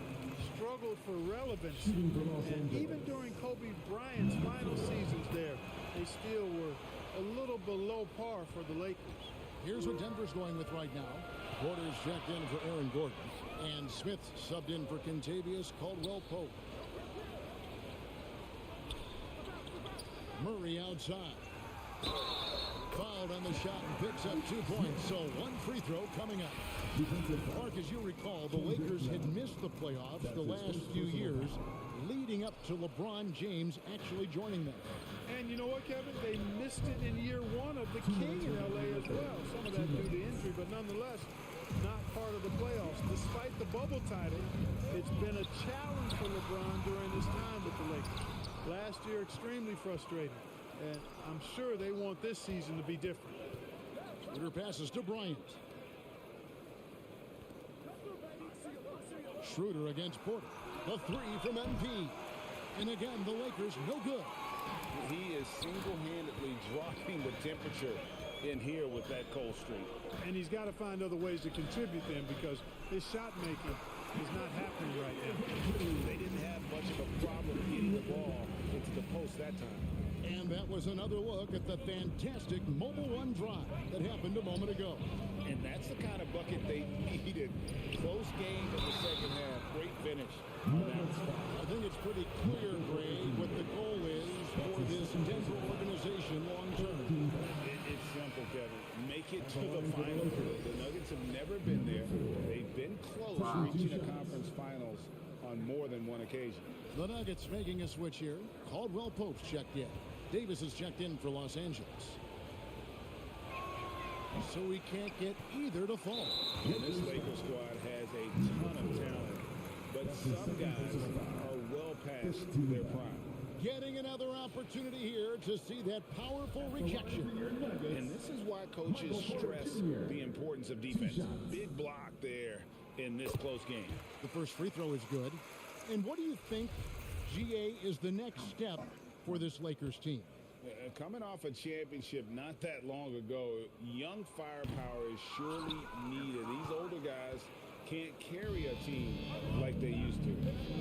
struggled for relevance. And even during Kobe Bryant's final seasons there, they still were a little below par for the Lakers. Here's what Denver's going with right now. Porter's checked in for Aaron Gordon. And Smith subbed in for Kentavious Caldwell-Pope. Murray outside. Fouled on the shot and picks up 2 points. So one free throw coming up. Mark, as you recall, the Lakers had missed the playoffs the last few years, leading up to LeBron James actually joining them. And you know what, Kevin? They missed it in year 1 of the King in LA as well. Some of that due to injury, but nonetheless, not part of the playoffs. Despite the bubble title, it's been a challenge for LeBron during his time with the Lakers. Last year, extremely frustrating. And I'm sure they want this season to be different. Schroeder passes to Bryant. Schroeder against Porter. The 3 from MP. And again, the Lakers no good. He is single-handedly dropping the temperature in here with that cold streak. And he's got to find other ways to contribute then, because his shot making is not happening right now. They didn't have much of a problem getting the ball into the post that time. And that was another look at the fantastic mobile run drive that happened a moment ago. And that's the kind of bucket they needed. Close game in the second half. Great finish. I think it's pretty clear, Greg, what the goal is for this Denver organization long term. It's simple, Kevin. Make it to the finals. The Nuggets have never been there. They've been close reaching a conference finals on more than one occasion. The Nuggets making a switch here. Caldwell Pope's checked in. Davis is checked in for Los Angeles. So we can't get either to fall. And this Lakers squad has a ton of talent, but some guys are well past their prime. Getting another opportunity here to see that powerful rejection. And this is why coaches stress the importance of defense. Big block there in this close game. The first free throw is good. And what do you think, GA, is the next step for this Lakers team? Coming off a championship not that long ago, young firepower is surely needed. These older guys can't carry a team like they used to.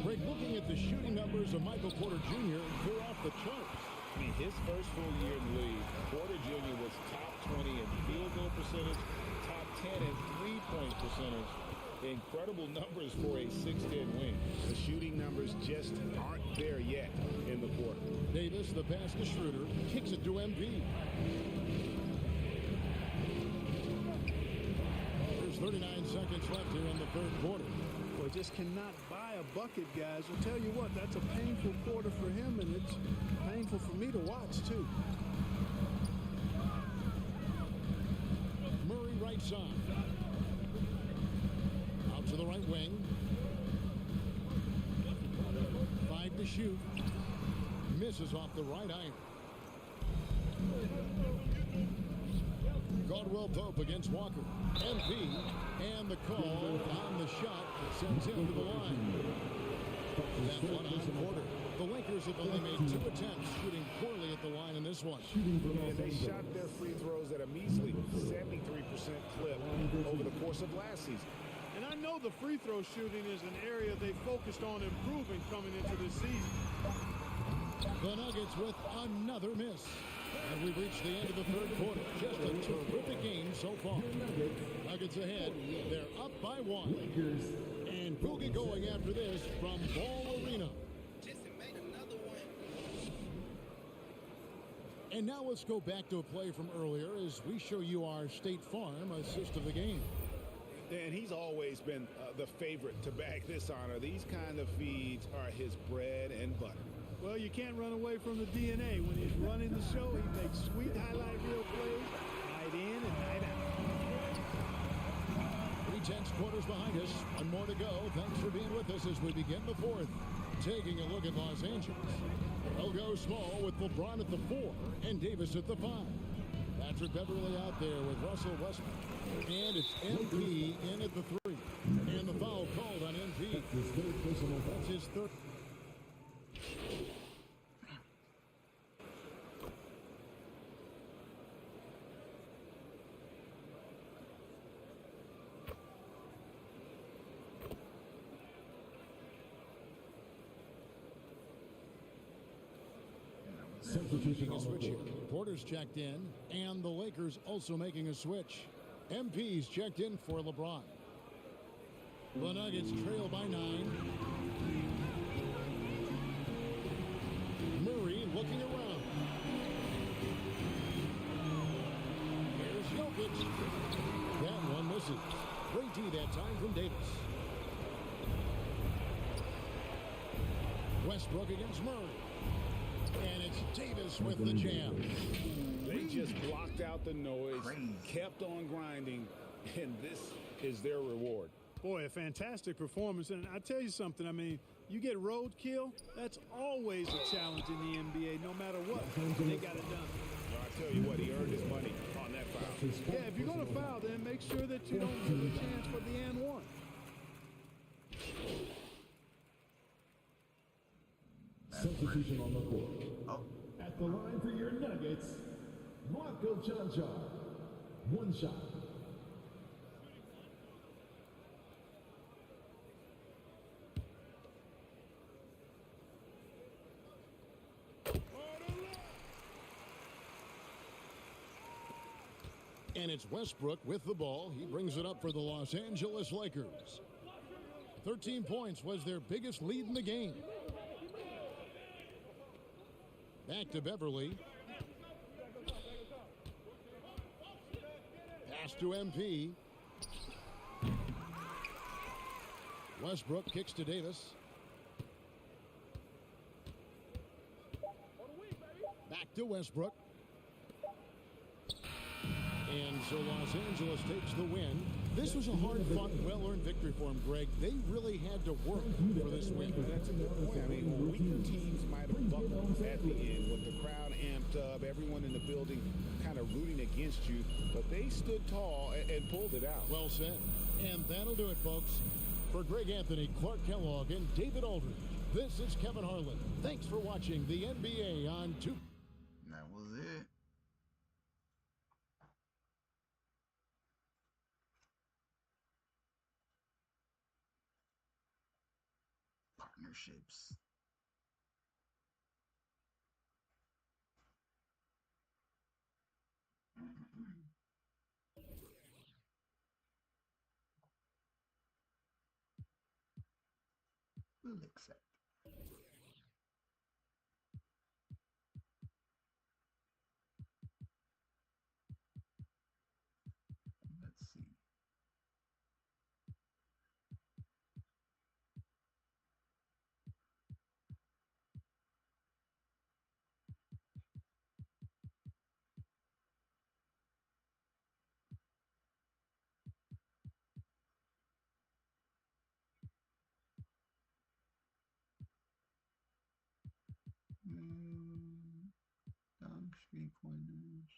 Greg, looking at the shooting numbers of Michael Porter Jr., they're off the charts. I mean, his first full year in the league, Porter Jr. was top 20 in field goal percentage, top 10 in three-point percentage. Incredible numbers for a 6-10 win. The shooting numbers just aren't there yet in the quarter. Davis, the pass to Schroeder, kicks it to MV. There's 39 seconds left here in the third quarter. Boy, just cannot buy a bucket, guys. I'll tell you what, that's a painful quarter for him, and it's painful for me to watch, too. Murray right side. Out to the right wing. 5 to shoot. Misses off the right iron. Caldwell Pope against Walker. MP, and the call on the shot sends him to the line. That one on quarter. The Lakers have only made 2 attempts, shooting poorly at the line in this one. And they shot their free throws at a measly 73% clip over the course of last season. And I know the free throw shooting is an area they focused on improving coming into this season. The Nuggets with another miss. And we've reached the end of the third quarter. Just a terrific game so far. Nuggets ahead. They're up by 1. And we'll get going after this from Ball Arena. And now let's go back to a play from earlier as we show you our State Farm assist of the game. And he's always been the favorite to bag this honor. These kind of feeds are his bread and butter. Well, you can't run away from the DNA. When he's running the show, he makes sweet highlight reel plays, night in and night out. 3/10 quarters behind us. One more to go. Thanks for being with us as we begin the fourth. Taking a look at Los Angeles. They'll go small with LeBron at the 4 and Davis at the 5. Patrick Beverly out there with Russell Westbrook. And it's MP in at the 3. And the foul called on MP. That's his third. Making a switch here. Porter's checked in, and the Lakers also making a switch. MP's checked in for LeBron. The Nuggets trail by 9. Murray looking around. There's Jokic. That one misses. Great D that time from Davis. Westbrook against Murray. And it's Davis with the jam. They just blocked out the noise, kept on grinding, and this is their reward. Boy, a fantastic performance. And I tell you something, I mean, you get roadkill, that's always a challenge in the NBA, no matter what. They got it done. Well, I tell you what, he earned his money on that foul. Yeah, if you're going to foul, then make sure that you don't give a chance for the and one. Substitution on the court. At the line for your Nuggets, Marco Chancha. 1 shot. And it's Westbrook with the ball. He brings it up for the Los Angeles Lakers. 13 points was their biggest lead in the game. Back to Beverly. Pass to MP. Westbrook kicks to Davis. Back to Westbrook. And so Los Angeles takes the win. This was a hard-fought, well-earned victory for them, Greg. They really had to work for this win. That's a good point. I mean, weaker teams might have buckled at the end with the crowd amped up, everyone in the building kind of rooting against you, but they stood tall and pulled it out. Well said. And that'll do it, folks. For Greg Anthony, Clark Kellogg, and David Aldridge, this is Kevin Harlan. Thanks for watching the NBA on 2K. That was it. Partnerships. We'll accept. Let's see. Dunk 3-pointers.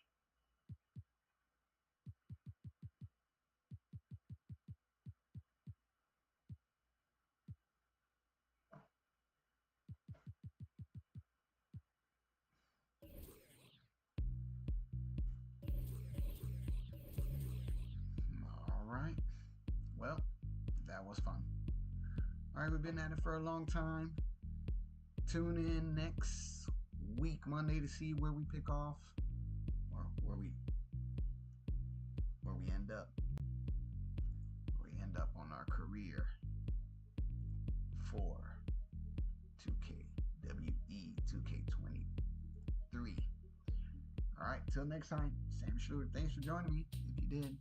All right. Well, that was fun. All right, we've been at it for a long time. Tune in next week, Monday, to see where we pick off, or where we end up. Where we end up on our career for 2K23. All right, till next time, Sam Schluter. Thanks for joining me. If you did.